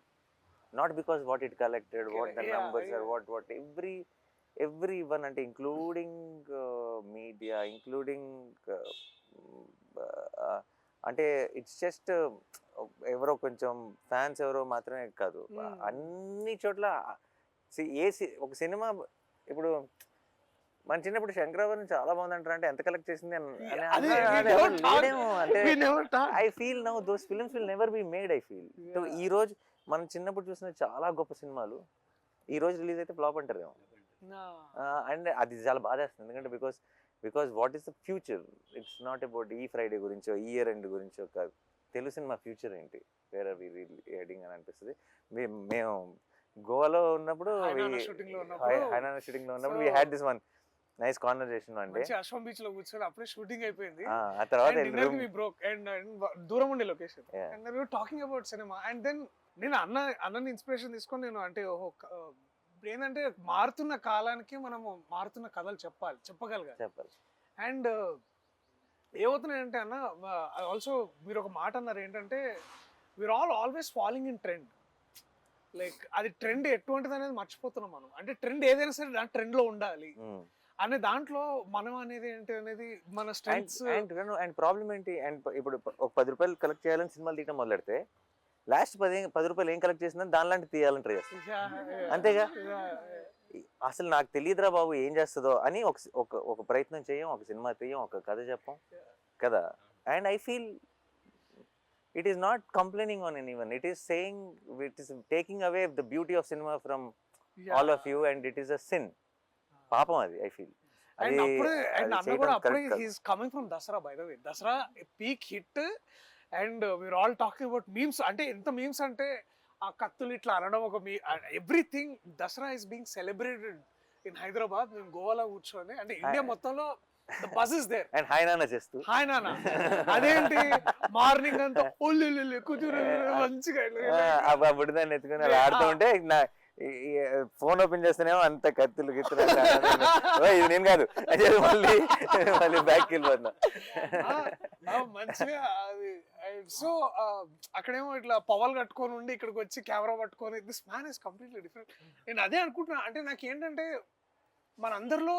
not because what it collected, what the numbers are, what every one, అంటే ఇంక్లూడింగ్ మీడియా, ఇంక్లూడింగ్ అంటే ఇట్స్ జస్ట్ ఎవరో కొంచెం ఫ్యాన్స్ ఎవరో మాత్రమే కాదు, అన్ని చోట్ల ఒక సినిమా. ఇప్పుడు మన చిన్నప్పుడు శంకరాభరణం చాలా బాగుంది అంటారు, అంటే ఎంత కలెక్ట్ చేసింది అంటే I feel now those films will never be made. I feel ఈ రోజు మనం చిన్నప్పుడు చూసిన చాలా గొప్ప సినిమాలు ఈ రోజు రిలీజ్ అయితే ఫ్లాప్ అంటారేమో. అండ్ అది చాలా బాధేస్తుంది, ఎందుకంటే because what is the future, it's not about ఈ ఫ్రైడే గురించో, ఈ ఇయర్ ఎండ్ గురించో కాదు, తెలుగు సినిమా ఫ్యూచర్ ఏంటి, వేర్ ఆర్ వి హెడింగ్ అని అనిపిస్తుంది. మేము గోవాలో ఉన్నప్పుడు, షూటింగ్ లో ఉన్నప్పుడు we had this one nice conversation one day. అశ్వం బీచ్ లో కూర్చొని అప్పుడే షూటింగ్ అయిపోయింది, ఆ తర్వాత దూరం ఉండే location, and we were talking about cinema, and then నేను అన్నని ఇన్స్పిరేషన్ తీసుకొని నేను అంటే ఏంటంటే మారుతున్న కాలానికి మనము మారుతున్న కథలు చెప్పగలగాలి. అండ్ ఏమవుతున్నాయంటే అన్న, ఆల్సో మీరు ఒక మాట అన్నారు ఏంటంటే, we're always following in trend. Like అది ట్రెండ్ ఎటువంటిది అనేది మర్చిపోతున్నాం మనం. అంటే ట్రెండ్ ఏదైనా సరే దాని ట్రెండ్ లో ఉండాలి అనే దాంట్లో మనం అనేది ఏంటి అనేది మన స్ట్రెంగ్స్. అండ్ ప్రాబ్లం ఏంటి, అండ్ ఇప్పుడు ఒక 10 రూపాయలు కలెక్ట్ చేయాలని సినిమాలు తీయడం మొదలెడితే లాస్ట్ 10 రూపాయలు ఏం కలెక్ట్ చేసిందని దానిలాంటి తీయాలని ట్రై చేస్తాం, అంతేగా. అసలు నాకు తెలియదురా బాబు ఏం చేస్తుందో అని ఒక ప్రయత్నం చేయం, ఒక సినిమా తీయం, ఒక కథ చెప్పం కదా. And I feel it is not complaining on anyone, it is saying, it is taking away the beauty of cinema from all of you, and it is a sin. పాపం అది I feel. Coming from Dasara, by the way Dasara peak hit, and we're all talking about memes. అంటే ఎంత memes అంటే ఆ కత్తులు ఇట్లా అనడం, ఒక everything Dasara is being celebrated in Hyderabad మేము గోవాలో కూర్చొని, అంటే ఇండియా మొత్తంలో the buzz is there. And hi Nanna చేస్తూ హాయ్ నాన్న, అదేంటి మార్నింగ్ అంతా ఒళ్ళు కూతురు మంచిగా ఆ బుడిదాన్ని ఎత్తుకుని అలా ఆడుతూ ఉంటే నా ఫోన్ ఓపెన్ చేస్తేనేమో అంత కత్తులు గిత్తులు ఇది నేను కాదు మళ్ళీ మళ్ళీ బ్యాక్ వెళ్ళిపోతున్నా. మంచిగా అది. సో అక్కడేమో ఇట్లా పవల్ కట్టుకొని ఉండి ఇక్కడికి వచ్చి కెమెరా పట్టుకొని, this man is completely different. నేను అదే అనుకుంటున్నా, అంటే నాకు ఏంటంటే మనందరిలో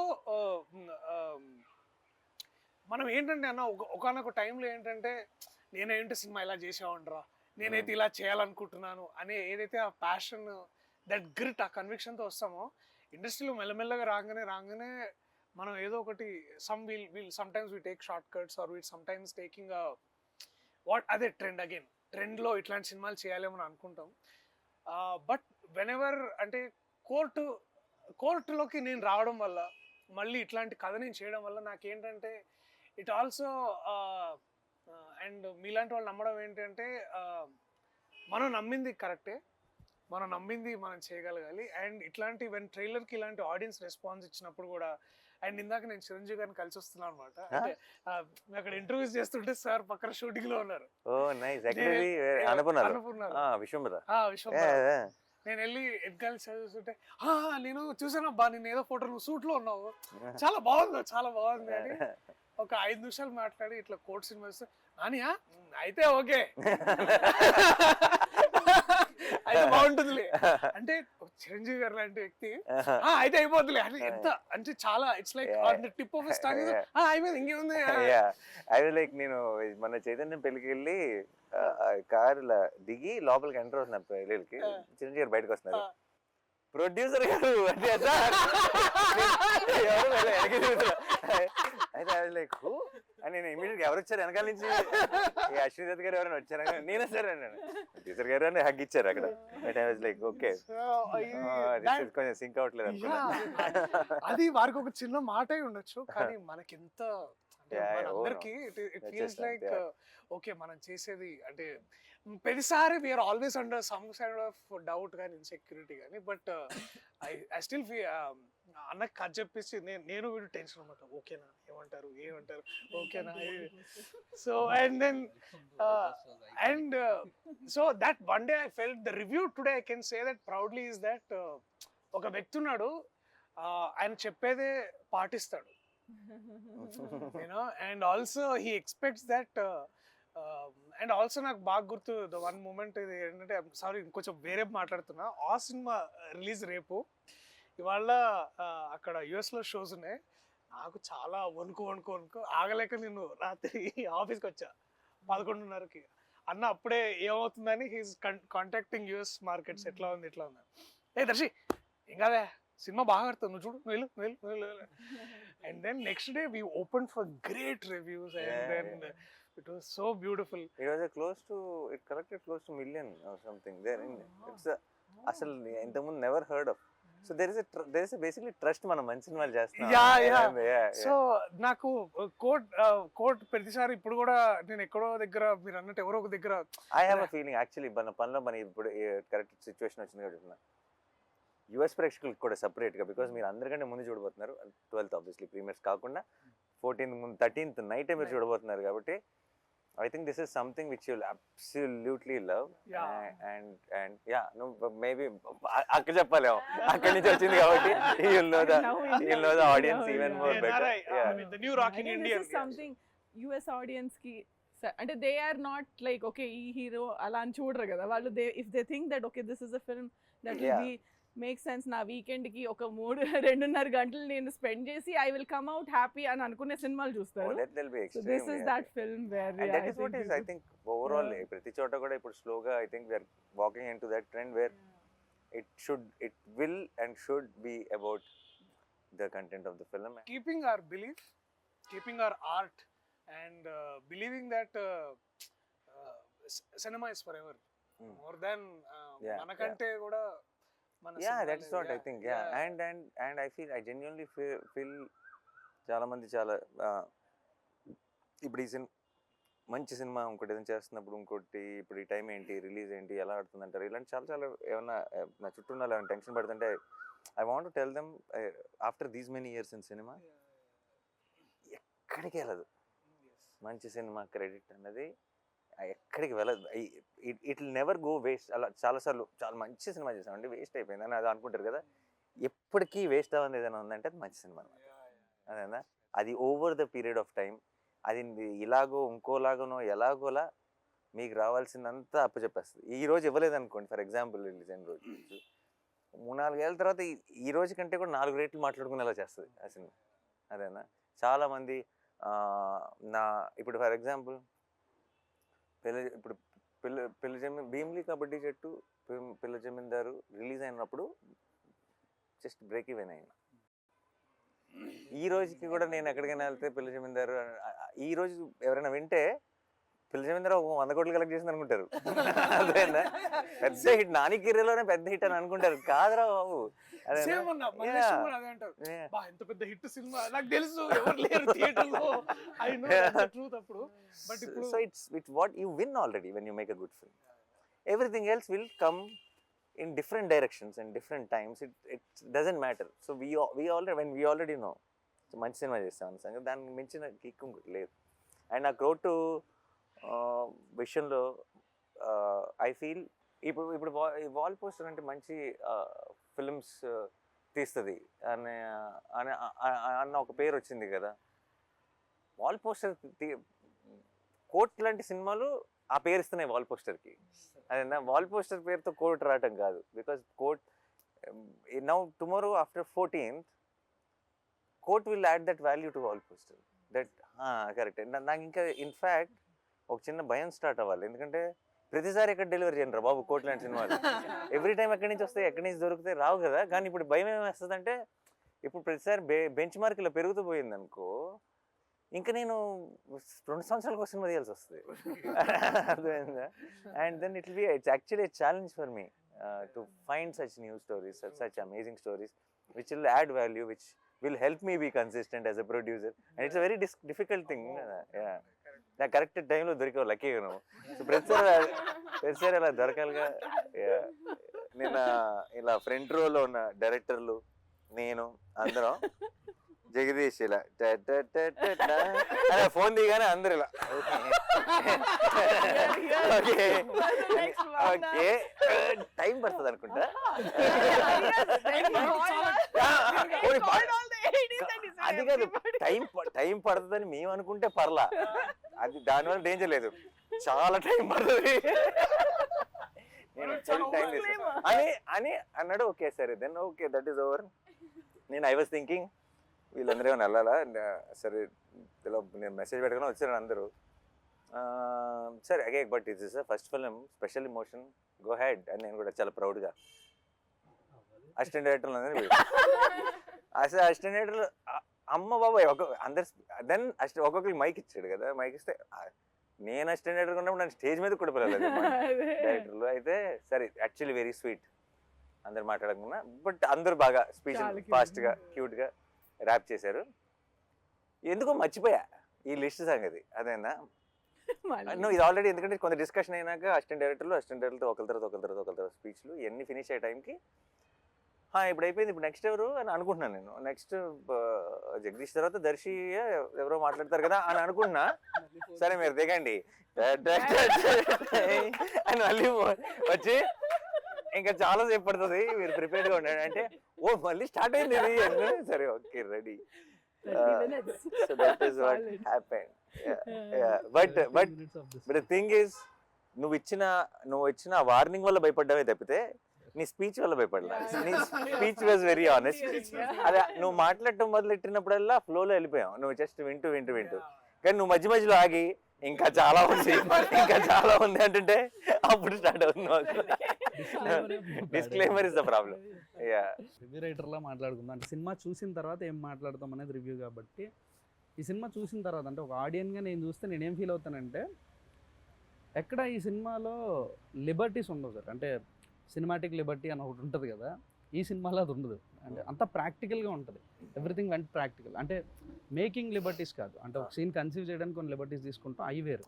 మనం ఏంటంటే అన్న ఒకనొక టైంలో ఏంటంటే నేనేంటి సినిమా ఇలా చేసావంటరా, నేనైతే ఇలా చేయాలనుకుంటున్నాను అనే ఏదైతే ఆ ప్యాషన్, దట్ గ్రిట్, ఆ కన్విక్షన్తో వస్తామో, ఇండస్ట్రీలో మెల్లమెల్లగా రాగానే మనం ఏదో ఒకటి sometimes we take shortcuts or we sometimes taking అదే ట్రెండ్లో ఇట్లాంటి సినిమాలు చేయాలేమని అనుకుంటాం. బట్ వెన్ ఎవర్ అంటే కోర్టులోకి నేను రావడం వల్ల, మళ్ళీ ఇట్లాంటి కథ నేను చేయడం వల్ల నాకేంటంటే ఇట్ ఆల్సో అండ్ మీలాంటి వాళ్ళు నమ్మడం ఏంటంటే మనం నమ్మింది కరెక్టే, మనం చేయగలగాలి. అండ్ ఇట్లాంటి ట్రైలర్కి ఇలాంటి ఆడియన్స్ రెస్పాన్స్ ఇచ్చినప్పుడు కూడా, అండ్ ఇందాక నేను చిరంజీవి గారిని కలిసి వస్తున్నాను అనమాట. అంటే అక్కడ ఇంటర్వ్యూస్ చేస్తుంటే సార్ పక్కన షూటింగ్ లో ఉన్నారు. నేను వెళ్ళి వెనకాల చదువుతుంటే, నేను చూసానబ్బా నేను ఏదో ఫోటో నువ్వు సూట్ లో ఉన్నావు, చాలా బాగుంది అని ఒక 5 నిమిషాలు మాట్లాడి ఇట్లా కోర్ట్ సినిమా వస్తే, నానియా అయితే ఓకే అయితే బాగుంటుందిలే అంటే, చిరంజీవి గారు లాంటి వ్యక్తి అయితే అయిపోద్దులే అని ఎంత అంటే చాలా it's like on the tip of his tongue. అయిపోయింది, ఇంకేముంది. అది లైక్ నేను మన చైతన్యం పెళ్లికి వెళ్ళి కార్ ఇలా దిగి లోపలికి ఎంటర్ అవుతున్నా పెళ్ళికి, చిరంజీవి గారు బయటకు వస్తున్నారు, ప్రొడ్యూసర్ గారు అంటే అయితే లైక్ అని నేను ఇమీడియట్ ఎవరు వచ్చారు వెనకాల నుంచి, అశ్విని దత్ గారు ఎవరైనా వచ్చారా, నేనే సరే అన్నాను, ప్రొడ్యూసర్ గారు అని హగ్ ఇచ్చారు అక్కడ. లైక్ ఓకే కొంచెం సింక్ అవట్లేదు అనుకున్నా. అది వారికి ఒక చిన్న మాట ఉండొచ్చు, కానీ మనకి ఎంత అందరికి ఇట్ ఫీల్స్ లైక్ ఓకే మనం చేసేది అంటే ప్రతిసారి we're always under some side of doubt కానీ ఇన్సెక్యూరిటీ కానీ, బట్ ఐ స్టిల్ అన్నకి కథ చెప్పేసి నేను వీడు టెన్షన్ అనమాట, ఓకేనా ఏమంటారు ఓకేనా. So and so that one day I felt the review today I can say that proudly is that ఒక వ్యక్తి ఉన్నాడు, ఆయన చెప్పేదే పాటిస్తాడు, you know, and also he expects that. And also నాకు బాగా గుర్తు ద వన్ మూమెంట్, ఇది ఏంటంటే సారీ ఇంకొంచెం వేరే మాట్లాడుతున్నా, ఆ సినిమా రిలీజ్ రేపు, ఇవాళ అక్కడ యుఎస్లో షోస్ ఉన్నాయి, నాకు చాలా వణుకు ఆగలేక నేను రాత్రి ఆఫీస్కి వచ్చా 11:30కి. అన్న అప్పుడే ఏమవుతుందని హీస్ కాంటాక్టింగ్ యుఎస్ మార్కెట్స్, ఎట్లా ఉంది ఏ దర్శి ఏం కాదే సినిమా బాగా ఆడుతుంది, నువ్వు చూడు, నువ్వు వెళ్ళు. And then next day we open for great reviews and then it was so beautiful. It was it collected close to million or something there. It's asal intamundu never heard of. So there is a basically trust మనం మంచి సినిమాలు చేస్తున్నాం. So నాకు court ప్రతిసారి ఇప్పుడు కూడా నేను ఎక్కడో దగ్గర మీరు అన్నట్టు ఎవరో ఒక దగ్గర I have a feeling actually మన పనిలో మన ఇప్పుడు కరెక్ట్ సిచ్యువేషన్ వచ్చింది కాబట్టి యుఎస్ ప్రేక్షకులకు కూడా సపరేట్గా, బికాస్ మీరు అందరికంటే ముందు చూడబోతున్నారు, 12th ఆబ్వియస్లీ ప్రీమియర్స్ కాకుండా 14th ముందు 13th నైటే మీరు చూడబోతున్నారు కాబట్టి I think this is something which you'll absolutely love. And yeah, no, maybe akka cheppalemo akkadi nunchi vachindi kabatti you'll know the audience even more better. I mean the new rock in India. This is something US audience ki అంటే they are not like okay ee hero ala అని చూడరు కదా వాళ్ళు, if they think that okay this is a film that will be make sense నా weekend కి ఒక 2.5 గంటలు నేను స్పెండ్ చేసి I will come out happy అని అనుకునే సినిమాలు చూస్తారు. So this is that film where and that is what is I think overall ప్రతి చోట కూడా ఇప్పుడు స్లోగా I think we are walking into that trend where it will and should be about the content of the film, keeping our belief, keeping our art and believing that cinema is forever, more than manakante kuda. That's what I think. And I genuinely feel చాలా మంది చాలా ఇప్పుడు ఈ మంచి cinema ఇంకోటి ఏదైనా చేస్తున్నప్పుడు ఇంకోటి ఇప్పుడు ఈ టైం ఏంటి రిలీజ్ ఏంటి ఎలా ఆడుతుంది అంటారు, ఇలాంటి చాలా ఏమన్నా నా చుట్టూ ఉన్న టెన్షన్ పడుతుంటే I want to tell them after these many years in cinema ఎక్కడికి వెళ్ళదు మంచి సినిమా క్రెడిట్ అన్నది ఎక్కడికి వెళ్ళదు. It will never go waste. అలా చాలాసార్లు చాలా మంచి సినిమా చేసామండి వేస్ట్ అయిపోయింది అని అది అనుకుంటారు కదా, ఎప్పటికీ వేస్ట్ అవ్వని ఏదైనా ఉందంటే అది మంచి సినిమా అనమాట. అదేనా, అది over the period of time అది ఇలాగో ఇంకోలాగనో ఎలాగోలా మీకు రావాల్సిందంతా అప్పచెప్పేస్తుంది. ఈ రోజు ఇవ్వలేదు అనుకోండి, ఫర్ ఎగ్జాంపుల్ రిలీజ్ అయిన రోజు 3-4 ఏళ్ళ తర్వాత ఈ రోజు కంటే కూడా 4 రేట్లు మాట్లాడుకునేలా చేస్తుంది ఆ సినిమా. అదేనా, చాలామంది ఇప్పుడు ఫర్ ఎగ్జాంపుల్ భీమ్లీ కబడ్డీ జట్టు పిల్ల జమీందారు రిలీజ్ అయినప్పుడు జస్ట్ బ్రేక్ ఈవెన్ అయినా. ఈ రోజుకి కూడా నేను ఎక్కడికైనా వెళ్తే పిల్ల జమీందారు ఈ రోజు ఎవరైనా వింటే పిల్ల జమీందారు 100 కోట్లు కలెక్ట్ చేసింది అనుకుంటారు. అదేనా, పెద్ద హిట్, నాని కిర్రలోనే పెద్ద హిట్ అని అనుకుంటారు. కాదురా బాబు, ఎంత పెద్ద హిట్ సినిమా నాకు తెలుసు, ఎవరు లేరు థియేటర్లో. ఐ నో ద ట్రూత్ అప్పుడు. బట్ ఇప్పుడు so it's what you win already when you make a good film. Everything else will come in different directions and different times. It doesn't matter. So we already know మంచి cinema చేస్తాం సంగతి, దానికి మించిన kick ఇంకోటి లేదు. And ఆ crowd విషయంలో I feel ఇప్పుడు వాల్ పోస్టర్ అంటే మంచి ఫిల్మ్స్ తీస్తుంది అన్న ఒక పేరు వచ్చింది కదా. వాల్ పోస్టర్ కోట్ లాంటి సినిమాలు ఆ పేరు ఇస్తున్నాయి వాల్ పోస్టర్కి. అదేనా, వాల్ పోస్టర్ పేరుతో కోట్ రావటం కాదు. Because court now tomorrow after 14th court will add that value to wall poster. That correct. నాకు ఇంకా ఇన్ఫ్యాక్ట్ ఒక చిన్న భయం స్టార్ట్ అవ్వాలి, ఎందుకంటే ప్రతిసారి ఎక్కడ డెలివరీ చేయండి బాబు కోట్ లాంటి సినిమాలు. ఎవ్రీ టైం ఎక్కడి నుంచి వస్తాయి, ఎక్కడి నుంచి దొరుకుతాయి, రావు కదా. కానీ ఇప్పుడు భయం ఏమేస్తుందంటే ఇప్పుడు ప్రతిసారి బెంచ్ మార్క్ ఇలా పెరుగుతూ పోయింది అనుకో, ఇంకా నేను 2 సంవత్సరాలకు ఒక సినిమా తీయాల్సి వస్తుంది. అర్థమైందా? And then it's actually a challenge for me to find such new stories, such amazing stories which will add value, which will help me be consistent as a producer. And it's a very difficult thing. నాకు correct టైంలో దొరికావు, లక్కీగా నువ్వు. So ప్రతిసారి అలా దొరకాలిగా. నేను ఇలా front రోలో ఉన్న డైరెక్టర్లు, నేను అందరం జగదీష్ ఇలా ఫోన్ దిగానే అందరు ఇలా ఓకే ఓకే టైం పడుతుంది అనుకుంటా. అది కాదు, టైం పడుతుందని మేము అనుకుంటే పర్లా, అది దానివల్ల డేంజర్ లేదు. చాలా టైం పడుతుంది నేను టైం అని అన్నాడు. ఓకే సరే then okay that is over. నేను ఐ వాజ్ థింకింగ్ వీళ్ళందరూ ఏమైనా వెళ్ళాలా, సరే నేను మెసేజ్ పెట్టుకుని వచ్చాను అందరూ. సరే అగే but it is first film, special emotion, go ahead అని నేను కూడా చాలా ప్రౌడ్గా అసిస్టెంట్ డైరెక్టర్లు అసలు అసిస్టెంట్ డైరెక్టర్లు అమ్మ బాబాయ్ అందరు. దెన్ ఒక్కొక్కరికి మైక్ ఇచ్చాడు కదా, మైక్ ఇస్తే నేను అసిస్టెంట్ డైరెక్టర్ ఉన్నప్పుడు నన్ను స్టేజ్ మీద కూడా పిల్లలేదు డైరెక్టర్లు. అయితే సరే యాక్చువల్లీ వెరీ స్వీట్, అందరు మాట్లాడకుండా, బట్ అందరూ బాగా స్పీచ్ ఫాస్ట్గా క్యూట్గా ర్యాప్ చేశారు. ఎందుకో మర్చిపోయా ఈ లిస్ట్ సంగతి. అదేనా నువ్వు ఇది ఆల్రెడీ, ఎందుకంటే కొంత డిస్కషన్ అయినాక అసిస్టెంట్ డైరెక్టర్లతో ఒకరి తర్వాత స్పీచ్లు ఇవన్నీ ఫినిష్ అయ్యే టైంకి ఇప్పుడు అయిపోయింది, ఇప్పుడు నెక్స్ట్ ఎవరు అని అనుకుంటున్నాను నేను. నెక్స్ట్ జగదీష్ తర్వాత దర్శి ఎవరో మాట్లాడతారు కదా అని అనుకుంటున్నా. సరే మీరు దిగండి అని మళ్ళీ వచ్చి ఇంకా చాలా సేపు పడుతుంది, మీరు ప్రిపేర్డ్గా ఉండండి అంటే ఓ మళ్ళీ స్టార్ట్ అయింది ఇది. సరే okay ready. So that is what happened. But the thing is, నువ్వు ఇచ్చిన వార్నింగ్ వల్ల భయపడ్డావే తప్పితే నీ స్పీచ్ వల్ల భయపడలా. నీ స్పీచ్ వాజ్ వెరీ ఆనెస్ట్. అదే నువ్వు మాట్లాడటం మొదలెట్టినప్పుడల్లా ఫ్లోలో వెళ్ళిపోయావు, నువ్వు జస్ట్ వింటూ కానీ నువ్వు మధ్యలో ఆగి ఇంకా చాలా ఉంది అంటుంటే అప్పుడు స్టార్ట్ అవుతుంది. Disclaimer is the problem. Review రైటర్లా మాట్లాడుకుందాం అంటే సినిమా చూసిన తర్వాత ఏం మాట్లాడతాం అనేది రివ్యూ. కాబట్టి ఈ సినిమా చూసిన తర్వాత అంటే ఒక ఆడియన్గా నేను చూస్తే నేనేం ఫీల్ అవుతానంటే, ఎక్కడ ఈ సినిమాలో లిబర్టీస్ ఉండవు సార్. అంటే సినిమాటిక్ లిబర్టీ అని ఒకటి ఉంటుంది కదా, ఈ సినిమాలో అది ఉండదు. అంటే అంత ప్రాక్టికల్గా ఉంటుంది, ఎవ్రీథింగ్ వెంట్ ప్రాక్టికల్. అంటే మేకింగ్ లిబర్టీస్ కాదు, అంటే ఒక సీన్ కన్సీవ్ చేయడానికి కొన్ని లిబర్టీస్ తీసుకుంటాం, అవి వేరు.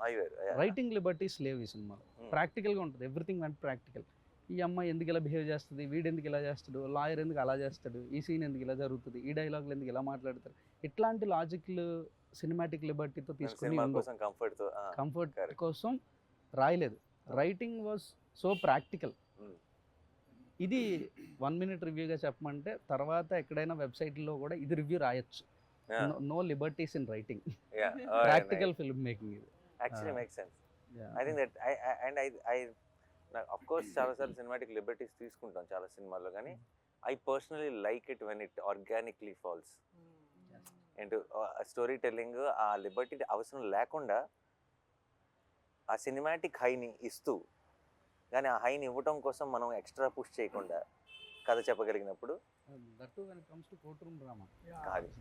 రైటింగ్ లిబర్టీస్ లేవు ఈ సినిమాలో, ప్రాక్టికల్గా ఉంటుంది, ఎవ్రీథింగ్ వెంట్ ప్రాక్టికల్. ఈ అమ్మాయి ఎందుకు ఇలా బిహేవ్ చేస్తుంది, వీడు ఎందుకు ఇలా చేస్తాడు, లాయర్ ఎందుకు అలా చేస్తాడు, ఈ సీన్ ఎందుకు ఇలా జరుగుతుంది, ఈ డైలాగులు ఎందుకు ఇలా మాట్లాడతారు, ఇట్లాంటి లాజిక్లు సినిమాటిక్ లిబర్టీతో తీసుకుని సినిమా కోసం కంఫర్ట్ తో కంఫర్ట్ correct. కోసం రాయలేదు. Writing was so practical. Mm. ఇది 1 minute రివ్యూగా చెప్పమంటే తర్వాత ఎక్కడైనా వెబ్సైట్లో కూడా ఇది రివ్యూ రాయొచ్చు. No liberties in writing, practical film making ఇది. Actually make sense. I think that I of course చాలా సార్లు సినిమాటిక్ లిబర్టీస్ తీసుకుంటాం చాలా సినిమాల్లో, కానీ I personally like it when it organically falls and story telling. ఆ లిబర్టీ అవసరం లేకుండా ఆ సినిమాటిక్ హైని ఇస్తూ, కానీ ఆ హైని ఇవ్వటం కోసం మనం ఎక్స్ట్రా పుష్ చేయకుండా కథ చెప్పగలిగినప్పుడు that when it comes to court room drama.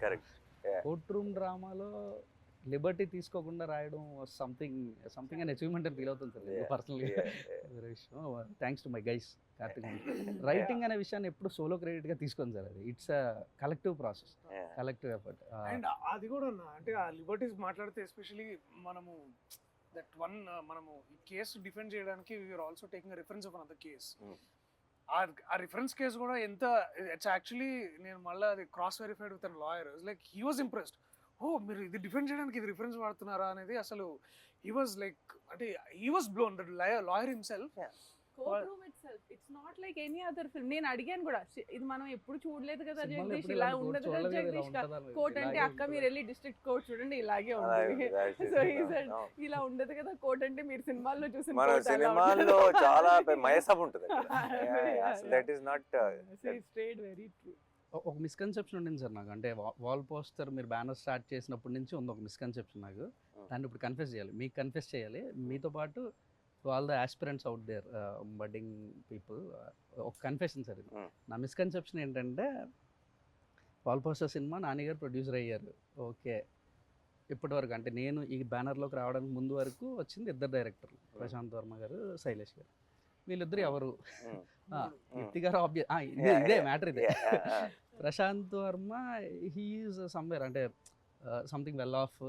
Correct. Court room డ్రామాలో లిబర్టీ తీసుకోకుండా రాయడం సంథింగ్ అండ్ అచీవ్మెంట్ అని ఫీల్ అవుతుంది సార్ పర్సనల్గా. Thanks to my guys Karthik. Writing అనే విషయాన్ని ఎప్పుడు సోలో క్రెడిట్గా తీసుకోండి సార్, అది it's a collective process, collective effort. And అది కూడా అంటే ఆ లిబర్టీస్ మాట్లాడితే ఎస్పెషలీ మనము దట్ వన్ మనము ఈ కేసు డిఫెండ్ చేయడానికి we're also taking reference of another case. ఆ రిఫరెన్స్ కేసు కూడా ఎంత ఇట్స్ యాక్చువల్లీ నేను మళ్ళీ అది cross verified with an lawyer. Like he was impressed. Oh మీరు ఇది డిఫెండ్ చేయడానికి ఇది రిఫరెన్స్ వాడుతున్నారా అనేది అసలు హీ వాజ్ లైక్ అంటే he was blown that lawyer himself. Courtroom itself it's not like any other film. నేను అడిగాను కూడా, ఇది మనం ఎప్పుడు చూడలేదు కదా జగదీష్, ఇలా ఉండదు కదా జగదీష్, కోర్ట్ అంటే అక్క మీరు వెళ్ళి డిస్ట్రిక్ట్ కోర్ట్ చూడండి ఇలాగే ఉంటుంది. సో ఈ సెడ్ ఇలా ఉండదు కదా కోర్ట్ అంటే మీరు సినిమాల్లో చూసిన మన కోర్ట్ అలా సినిమాల్లో ఉండదు. చాలా మయసబ్ ఉంటుంది. That is not straight very true. ఒక మిస్కన్సెప్షన్ ఉండింది సార్ నాకు, అంటే వాల్ పోస్టర్ మీరు బ్యానర్ స్టార్ట్ చేసినప్పటి నుంచి ఉంది ఒక మిస్కన్సెప్షన్ నాకు. దాన్ని ఇప్పుడు కన్ఫెస్ చేయాలి, మీకు కన్ఫెస్ చేయాలి, మీతో పాటు all the aspirants out there budding people. ఒక కన్ఫెషన్ సార్ ఇది. నా మిస్కన్సెప్షన్ ఏంటంటే వాల్ పోస్టర్ సినిమా నానిగారు ప్రొడ్యూసర్ అయ్యారు, ఓకే. ఇప్పటి వరకు అంటే నేను ఈ బ్యానర్లోకి రావడానికి ముందు వరకు వచ్చింది 2 డైరెక్టర్లు, ప్రశాంత్ వర్మ గారు, శైలేష్ గారు. వీళ్ళిద్దరు ఎవరు? కీర్తి గారు ఇదే మ్యాటర్ ఇదే. ప్రశాంత్ వర్మ హీఈస్ సమ్వేర్ అంటే సంథింగ్ వెల్ ఆఫ్.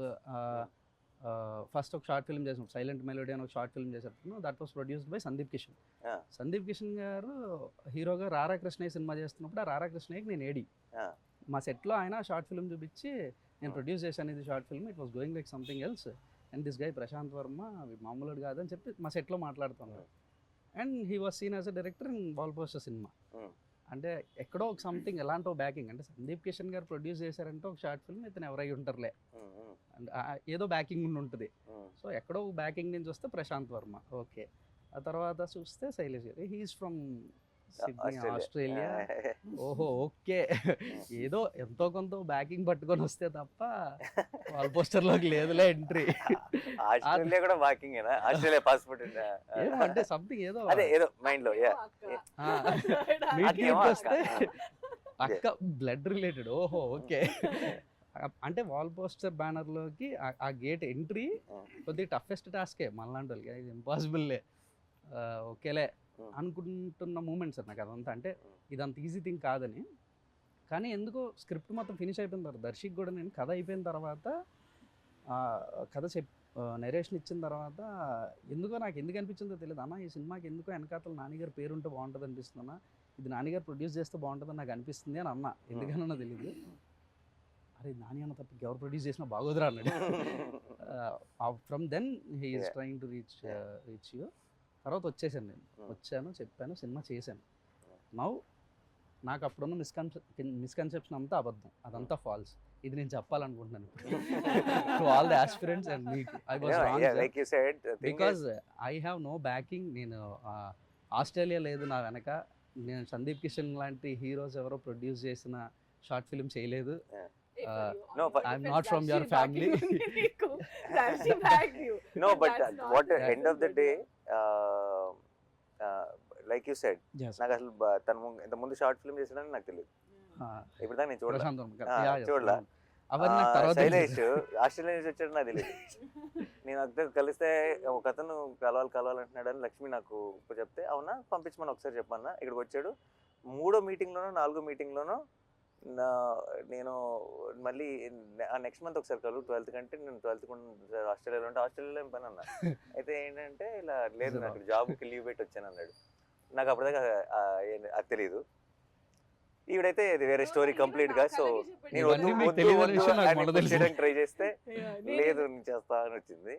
ఫస్ట్ ఒక షార్ట్ ఫిల్మ్ చేసినప్పుడు సైలెంట్ మెలోడీ అని ఒక షార్ట్ ఫిల్మ్ చేసినప్పుడు that was produced by Sandeep Kishan. Sandeep Kishan గారు హీరోగా రారా కృష్ణయ్య సినిమా చేస్తున్నప్పుడు ఆ రారా కృష్ణయ్యకి నేను ఏడి మా సెట్లో ఆయన షార్ట్ ఫిల్మ్ చూపించి నేను ప్రొడ్యూస్ చేశాను ఇది short film, it was going like something else and this guy Prashanth Varma మామూలుడు కాదని చెప్పి మా సెట్లో మాట్లాడుతున్నాడు. And he was seen as a director in wall poster cinema. అంటే ఎక్కడో ఒక సంథింగ్ ఎలాంటి ఒక బ్యాకింగ్, అంటే సందీప్ కిషన్ గారు ప్రొడ్యూస్ చేశారంటే ఒక షార్ట్ ఫిల్మ్ ఇతను ఎవరై ఉంటారులే, అండ్ ఏదో బ్యాకింగ్ ఉండి ఉంటుంది. సో ఎక్కడో బ్యాకింగ్ నుంచి వస్తే ప్రశాంత్ వర్మ, ఓకే. ఆ తర్వాత చూస్తే శైలేష్ గారు, హీఈస్ ఫ్రమ్ సిడ్నీ, ఆస్ట్రేలియా. ఓహో, ఓకే. ఏదో ఎంతో కొంత బ్యాకింగ్ పట్టుకొని వస్తే తప్ప వాల్ పోస్టర్లోకి లేదులే ఎంట్రీ. ఆస్ట్రేలియా కూడా బ్యాకింగ్ ఆస్ట్రేలియా పాస్పోర్ట్ అంటే సంథింగ్ ఏదో అదే ఏదో మైండ్ లో వస్తే అక్క బ్లడ్ రిలేటెడ్. ఓహో, ఓకే. అంటే వాల్ పోస్టర్ బ్యానర్లోకి ఆ గేట్ ఎంట్రీ కొద్దిగా టఫెస్ట్ టాస్కే మనలాంటి వాళ్ళకి, ఇది ఇంపాసిబుల్లే, ఓకేలే అనుకుంటున్న మూమెంట్ సార్ నాకు అదంతా. అంటే ఇదంత ఈజీ థింగ్ కాదని. కానీ ఎందుకో స్క్రిప్ట్ మొత్తం ఫినిష్ అయిపోయిన తర్వాత దర్శక్ కూడా నేను కథ అయిపోయిన తర్వాత కథ నరేషన్ ఇచ్చిన తర్వాత ఎందుకో నాకు ఎందుకు అనిపించిందో తెలియదు, అన్న ఈ సినిమాకి ఎందుకో వెనకాతల నానిగారు పేరు ఉంటే బాగుంటుంది అనిపిస్తుందన్నా, ఇది నానిగారు ప్రొడ్యూస్ చేస్తే బాగుంటుందని నాకు అనిపిస్తుంది అని అన్న. ఎందుకన్నా తెలియదు. అరే నాని అన్న తప్ప ఎవరు ప్రొడ్యూస్ చేసినా బాగోదురా అన్నాడు. From then he is trying to reach you. తర్వాత వచ్చేసాను, నేను వచ్చాను, చెప్పాను, సినిమా చేశాను. నౌ నాకు అప్పుడున్న మిస్కన్సెప్షన్ అంతా అబద్ధం, అదంతా ఫాల్స్. ఇది నేను చెప్పాలనుకుంటున్నాను to all the aspirants and me. I was wrong because I have no backing. నేను ఆస్ట్రేలియా లేదు నా వెనక, నేను సందీప్ కిషన్ లాంటి హీరోస్ ఎవరో ప్రొడ్యూస్ చేసిన షార్ట్ ఫిల్మ్ చేయలేదు. No, but I'm not from your family. No, but what at the end of the day, like you said, నాకు అసలు తను ఇంత ముందు షార్ట్ ఫిల్మ్ చేసాడని నాకు తెలియదు. ఇప్పుడు దాకా నేను చూడలా. శైలేష్ ఆస్ట్రేలియా నుంచి వచ్చాడు నాకు తెలియదు. నేను అక్కడ కలిస్తే ఒక అతను కలవాలంటున్నాడు అని లక్ష్మి నాకు చెప్తే, అవునా పంపించమని ఒకసారి చెప్పన్నా. ఇక్కడికి వచ్చాడు. 3వ మీటింగ్లోనో 4వ మీటింగ్లోనో నేను మళ్ళీ నెక్స్ట్ మంత్ ఒకసారి కలు 12th కంటే నేను 12th ఆస్ట్రేలియాలో ఉంటే ఆస్ట్రేలియాలో ఏం పని అన్నా. అయితే ఏంటంటే ఇలా లేదు నాకు జాబ్కి లీవ్ పెట్టి వచ్చాను అన్నాడు. నాకు అప్పటిదాకా అది తెలియదు. ఈవిడైతే ఇది వేరే స్టోరీ కంప్లీట్ గా. సో నేను వద్దు ఇవన్నీ మీకు వద్దు తెలియని వద్దు విషయం నాకు అని మొదలు push తెలుసు. చేయడానికి ట్రై చేస్తే Yeah, లేదు నేను చేస్తా అని వచ్చింది.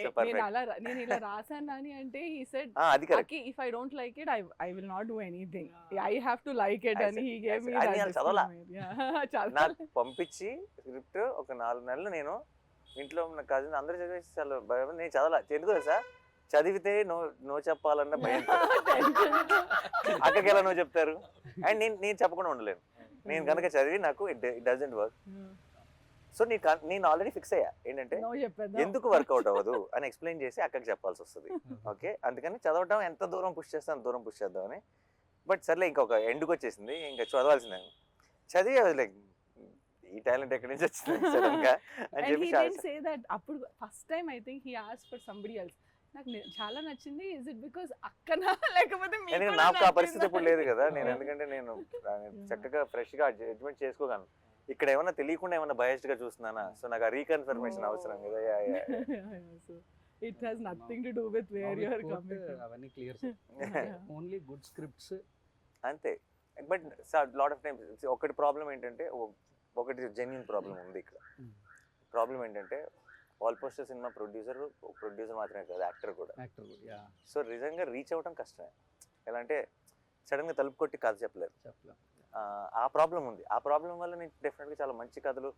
So, perfect. నేను ఇలా రాసాను అని అంటే he said అది correct. Aki, if I don't like it, I will not do anything. I have to like it, I and said- he gave I me said, that. అది నేను చదవలా. disclaimer. Yeah, చదవలా. నాకు పంపించి స్క్రిప్ట్ ఒక 4 నెలలు నేను ఇంట్లో ఉన్న కజిన్ అందరూ చదివేసి చాలా భయం. నేను చదవాల ఎందుకు తెలుసా, చదివితే నో చెప్పాలన్న భయంతో. అక్కకి ఎలా నో చెప్తారు, అండ్ నేను చెప్పకుండా ఉండలేను. నేను కనుక చదివి నాకు ఇట్ డజంట్ వర్క్. సో నేను ఆల్రెడీ ఫిక్స్ అయ్యా ఏంటంటే No చెప్పేద్దాం. ఎందుకు వర్కౌట్ అవ్వదు అని ఎక్స్ప్లెయిన్ చేసి అక్కకి చెప్పాల్సి వస్తుంది. ఓకే, అందుకని చదవటం ఎంత దూరం పుష్ చేస్తే అంత దూరం పుష్ చేద్దామని. బట్ సర్లే ఇంకొక ఎండ్కి వచ్చేసింది, ఇంకా చదవాల్సిందే. చదివి లైక్ ఈ టాలెంట్ ఎక్కడి నుంచి వచ్చింది సడన్ గా అని And చెప్పి he didn't say that. అప్పుడు first time I think he asked for somebody else. నాకు చాలా నచ్చింది. Is it because అక్కనా లేకపోతే మీకు ఎందుకంటే కూడా నాకు ఆ పరిస్థితి నచ్చిందా? ఎప్పుడు లేదు కదా. నేను ఎందుకంటే నేను చక్కగా ఫ్రెష్ గా జడ్జ్మెంట్ చేసుకోగలను. ఇక్కడ ఏమన్నా తెలియకుండా ఏమన్నా బయస్డ్ గా చూస్తున్నానా, సో నాకు ఆ రీకన్ఫర్మేషన్ అవసరం కదా. So, it has nothing to do with where you are coming from. అవన్నీ క్లియర్ ఓన్లీ గుడ్ స్క్రిప్ట్స్. అంతే. బట్ లాట్ ఆఫ్ టైమ్స్ ఒకటి ప్రాబ్లం ఏంటంటే, ఒకటి జెన్యున్ ప్రాబ్లం ఉంది ఇక్కడ. ప్రాబ్లం ఏంటంటే వాల్ పోస్టర్ సినిమా ప్రొడ్యూసర్ మాత్రమే కాదు, యాక్టర్ కూడా. యాక్టర్ యా సో నిజంగా రీచ్ అవ్వడం కష్టమే. ఎలా అంటే సడన్గా తలుపు కొట్టి కథ చెప్పలేరు. చెప్పలేం. ఆ ప్రాబ్లం ఉంది. ఆ ప్రాబ్లం వల్ల నేను డెఫినెట్గా చాలా మంచి కథలు,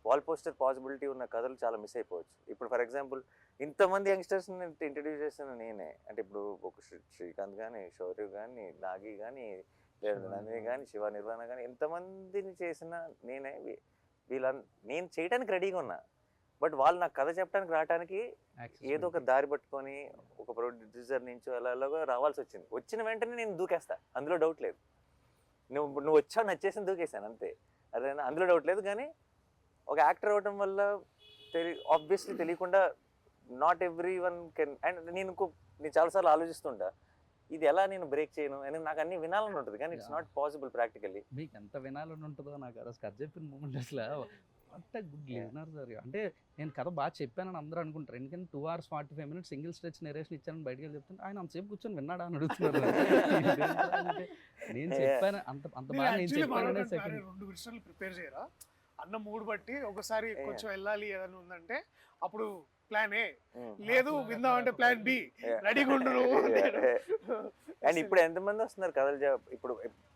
వాల్ పోస్టర్ పాసిబిలిటీ ఉన్న కథలు చాలా మిస్ అయిపోవచ్చు. ఇప్పుడు ఫర్ ఎగ్జాంపుల్ ఇంతమంది యంగ్స్టర్స్ని ఇంట్రడ్యూస్ చేసిన నేనే. అంటే ఇప్పుడు ఒక శ్రీకాంత్ కానీ, శౌర్య కానీ, నాగి కానీ, లేదా నందిని కానీ, శివ నిర్వాణ కానీ, ఎంతమందిని చేసిన నేనే. నేను చేయడానికి రెడీగా ఉన్నా, బట్ వాళ్ళు నాకు కథ చెప్పడానికి రావడానికి ఏదో ఒక దారి పట్టుకొని ఒక ప్రొడ్యూసర్ నుంచి అలాగా రావాల్సి వచ్చింది. వచ్చిన వెంటనే నేను దూకేస్తా, అందులో డౌట్ లేదు. నువ్వు వచ్చావు నచ్చేసి దూకేసాను అంతే, అదేనా, అందులో డౌట్ లేదు. కానీ ఒక యాక్టర్ అవ్వటం వల్ల ఆబ్వియస్లీ తెలియకుండా not every one can. And నేను చాలాసార్లు ఆలోచిస్తుంటా ఇది ఎలా నేను బ్రేక్ చేయను అని. నాకు అన్ని వినాలని ఉంటుంది కానీ ఇట్స్ నాట్ పాసిబుల్ ప్రాక్టికల్లీ. మీకు ఎంత వినాలని ఉంటుందో నాకు అసలు కథ చెప్పిన మూమెంట్ అసలు అంత గుడ్ లిజనర్ సార్. అంటే నేను కథ బాగా చెప్పానని అందరూ అనుకుంటారు, ఎందుకంటే 2 hours 45 minutes single stretch narration ఇచ్చానని బయటకు వెళ్ళి చెప్తుంటే ఆయన అంతసేపు కూర్చొని విన్నాడా అని అడుగుతున్నారు. అంటే నేను చెప్పాను అంత బాగా నేను చెప్పాను. సెకండ్ 2 విషయాలు ప్రిపేర్ చేయరా అన్న మూడ్ బట్టి. ఒకసారి కొంచెం వెళ్ళాలి ఏదైనా ఉందంటే అప్పుడు ప్లాన్ ఏ, లేదు విందామంటే ప్లాన్ బి, రెడీగా ఉండరు. అండ్ ఇప్పుడు ఎంతమంది వస్తున్నారు కథలు ఇప్పుడు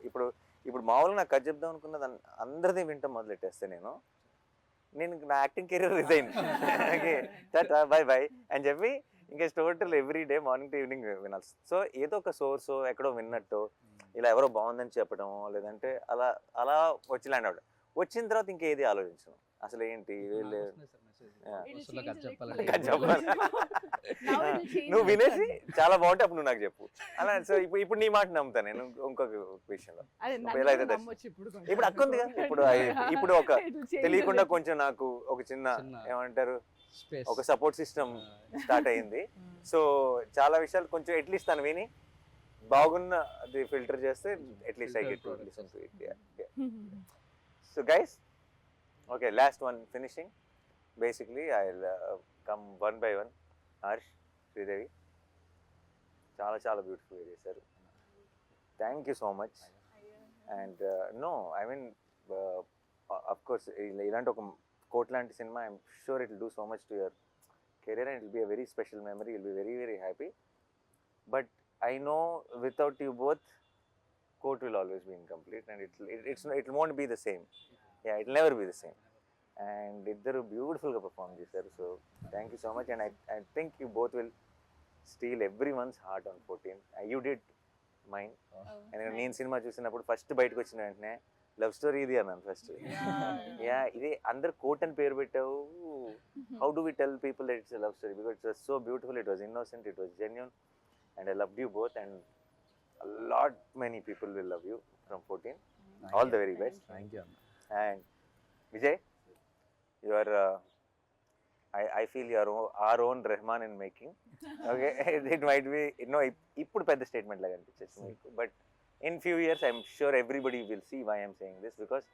ఇప్పుడు ఇప్పుడు మామూలుగా నాకు కథ చెప్దాం అనుకున్నది అందరిది వింటాం మొదలెట్టేస్తే నేను నా acting career resign bye bye అని చెప్పి ఇంకా total every day morning to evening వినాల్సి. సో ఏదో ఒక సోర్స్ ఎక్కడో విన్నట్టు ఇలా ఎవరో బాగుందని చెప్పడం, లేదంటే అలా అలా వచ్చి ల్యాండ్ అవడం. వచ్చిన తర్వాత ఇంకేది ఆలోచించను అసలు ఏంటి వీళ్ళు. కథ చెప్పాలి. Now it will change నువ్వు with వినేసి time. చాలా బాగుంటే అప్పుడు నువ్వు నాకు చెప్పు అలా. సో ఇప్పుడు నీ మాట నమ్ముతాను నేను ఇంకొక విషయంలో. అదే ఎలా అయితే నన్ను నమ్మొచ్చు ఇప్పుడు కొంచెం. ఇప్పుడు అక్క ఉందిగా, ఇప్పుడు ఒక It will change తెలియకుండా with- కొంచెం నాకు ఒక చిన్న ఏమంటారు స్పేస్ ఒక సపోర్ట్ సిస్టమ్ స్టార్ట్ అయ్యింది. సో చాలా విషయాలు కొంచెం అట్లీస్ట్ తను విని బాగున్న అది ఫిల్టర్ చేస్తే at least I get to listen to it. So guys, okay, last one finishing. Basically I come one by one. Harsh, Sridevi చాలా చాలా బ్యూటిఫుల్గా చేశారు. Thank you so much. And no I mean of course ఇలాంటి ఒక కోట్ లాంటి cinema I'm sure it will do so much to your career and it will be a very special memory. Will be very very happy. But I know without you both, Court will always be incomplete, and it won't be the same. Yeah, it'll never be the same. And iddaru beautiful ga perform chesaru. So thank you so much. And I think you both will steal everyone's heart on 14. You did mine. And నేను cinema చూసినప్పుడు first బయటకు వచ్చిన వెంటనే love story ఇది అన్నాను first. Yeah, ఇది అందరు coat అని పేరు పెట్టావు. How do we tell people that it's a love story? Because it was so beautiful, it was innocent, it was genuine. And I loved you both, and many people will love you from 14. All the very best. Thank you. And Vijay, you are I feel you are our own Rahman in making. Okay, it might be ఇప్పుడు పెద్ద statement లాగా అనిపించచ్చు మీకు, but in few years I'm sure everybody will see why I'm saying this, because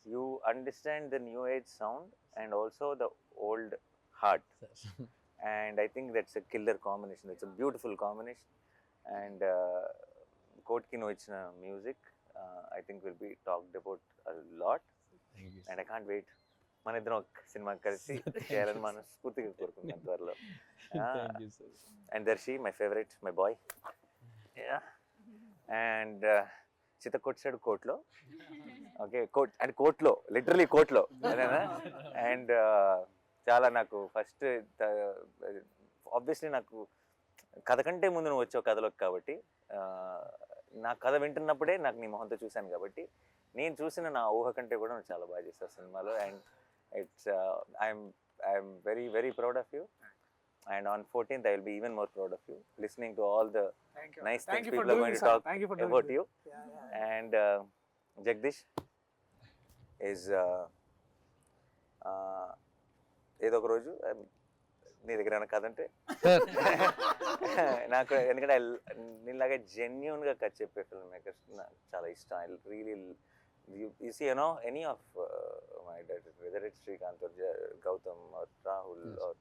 you understand the new age sound and also the old heart. And I think that's a killer combination. It's a beautiful combination, and కోట్కి నువ్వు ఇచ్చిన music I think will be talked about lot and I can't wait మన ఇద్దరం ఒక cinema కలిసి చేయాలని మనస్ఫూర్తిగా కోరుకుంటాం త్వరలో. Thank you sir. And Darshi my favourite, my boy. And చిత కొట్టాడు కోట్లో. ఓకే, కోట్ అండ్ కోట్లో, లిటరలీ కోట్లో అదేనా. అండ్ చాలా నాకు ఫస్ట్ ఆబ్వియస్లీ నాకు కథ కంటే ముందు నువ్వు వచ్చావు కథలోకి కాబట్టి నా కథ వింటున్నప్పుడే నాకు నీ మొహంతో చూశాను కాబట్టి నేను చూసిన నా ఊహ కంటే కూడా నువ్వు చాలా బాగా చేస్తావు సినిమాలో. And it's I'm very very proud of you. And on 14th, I will be even more proud of you, listening to all the nice things people are going to talk about you. And Jagdish is ఏదో ఒక రోజు నీ దగ్గర ఏమైనా కథ అంటే నాకు, ఎందుకంటే నీలాగా జెన్యున్గా కథ చెప్పే ఫిల్మ్ మేకర్స్ నాకు చాలా ఇష్టం. I really you see, any of my directors, whether it's Srikanth or Gautam or Rahul or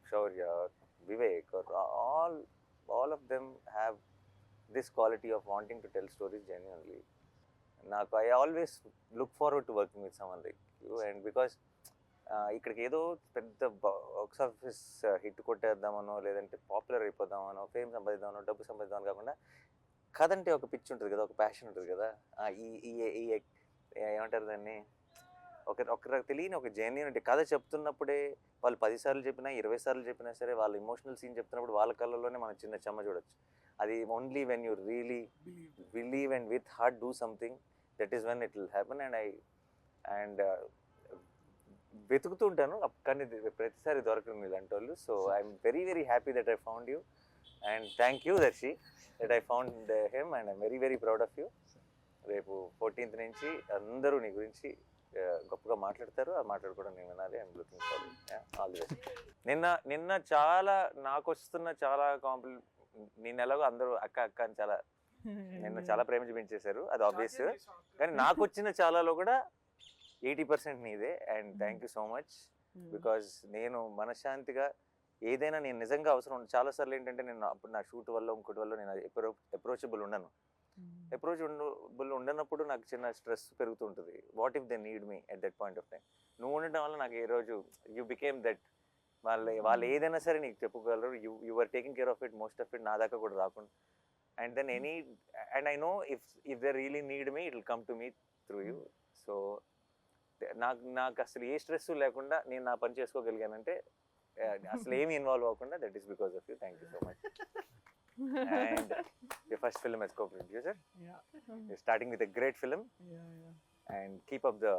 Shaurya or Vivek or all of them have this quality of wanting to tell stories genuinely. I always look forward to working with someone like you, and because ఇక్కడికి ఏదో పెద్ద box office hit కొట్టేద్దామనో లేదంటే popular అయిపోదామనో fame సంపాదిద్దామనో డబ్బు సంపాదిద్దామని కాకుండా కథ అంటే ఒక పిచ్చి ఉంటుంది కదా, ఒక ప్యాషన్ ఉంటుంది కదా. ఈ ఏమంటారు దాన్ని, ఒక తెలియని ఒక జెన్యూనిటీ. కథ చెప్తున్నప్పుడే వాళ్ళు 10 సార్లు చెప్పినా 20 సార్లు చెప్పినా సరే వాళ్ళు ఇమోషనల్ సీన్ చెప్తున్నప్పుడు వాళ్ళ కళ్ళల్లోనే మనం చిన్న చెమ్మ చూడొచ్చు. అది only when you really believe and with heart do something, that is when it will happen. And వెతుకుతూ ఉంటాను కానీ ప్రతిసారి దొరకను ఇలాంటి వాళ్ళు. So I'm very very happy that I found you, and thank you Darshi that I found him, and I'm very very proud of you. రేపు 14th నుంచి అందరూ నీ గురించి గొప్పగా మాట్లాడతారు, ఆ మాట్లాడుకోవడం నేను వినాలి. I'm looking forward. All the best. నిన్న చాలా నాకు వస్తున్న చాలా నేను ఎలాగో అందరూ అక్క అక్క అని చాలా నిన్న చాలా ప్రేమ చూపించేశారు, అది ఆబ్వియస్. కానీ నాకు వచ్చిన చాలాలో కూడా 80% నీదే. And thank you so much, because నేను మనశ్శాంతిగా ఏదైనా నేను నిజంగా అవసరం చాలాసార్లు ఏంటంటే నేను అప్పుడు నా షూట్ వల్ల ఇంకోటి వల్ల నేను అప్రోచబుల్ ఉండను. అప్రోచబుల్ ఉండనప్పుడు నాకు చిన్న స్ట్రెస్ పెరుగుతుంటుంది. What if they need me at that point of time. నువ్వు ఉండటం వల్ల నాకు ఏ రోజు యూ బికేమ్ దట్. వాళ్ళు ఏదైనా సరే నీకు చెప్పుకోగలరు. You are taking care of it, most of it నా దాకా కూడా రాకుండా. And then and I know if they really need me it will come to me through you. So నాకు అసలు ఏ స్ట్రెస్ లేకుండా నేను నా పని చేసుకోగలిగానంటే అసలు ఏమి ఇన్వాల్వ్ అవ్వకుండా, that is because of you. Thank you so much. And your first film as co-producer. Yeah. You're starting with a great film. Yeah. And keep up the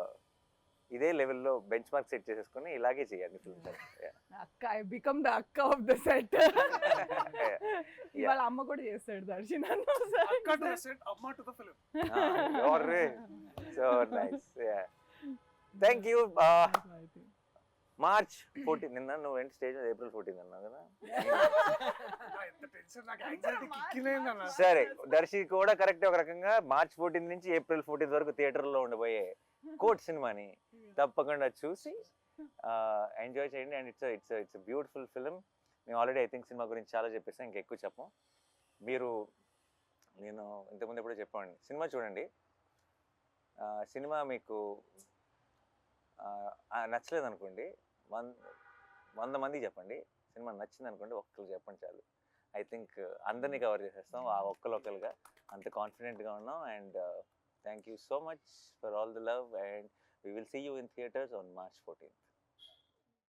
ఇదే లెవెల్లో బెంచ్ మార్క్ సెట్ చేసేసుకుని ఇలాగే చేయాలి films. అక్క, I become the అక్క of the set. ఇవాళ అమ్మ కూడా చేస్తాడు దర్శి నన్ను. అక్క టు ద సెట్, అమ్మ to the film. So nice. Thank you. March 14 నిన్న నువ్వు ఏంటి స్టేజ్ April 14 అన్నావు కదా. సరే, దర్శి కూడా కరెక్ట్. ఒక రకంగా March 14 నుంచి April 14 వరకు థియేటర్లో ఉండిపోయే కోట్ సినిమాని తప్పకుండా చూసి ఎంజాయ్ చేయండి. And it's beautiful film. మేము ఆల్రెడీ ఐ థింక్ సినిమా గురించి చాలా చెప్పేసాం, ఇంకా ఎక్కువ చెప్పం. మీరు నేను ఇంతకుముందు ఎప్పుడో చెప్పండి, సినిమా చూడండి. సినిమా మీకు నచ్చలేదు అనుకోండి, 100 మందికి చెప్పండి. సినిమా నచ్చింది అనుకోండి, ఒక్కరు చెప్పండి చాలు. ఐ థింక్ అందరినీ కవర్ చేసేస్తాం ఆ ఒక్కరుగా. అంత కాన్ఫిడెంట్గా ఉన్నాం. And thank you so much for all the love, and we will see you in theatres on March 14.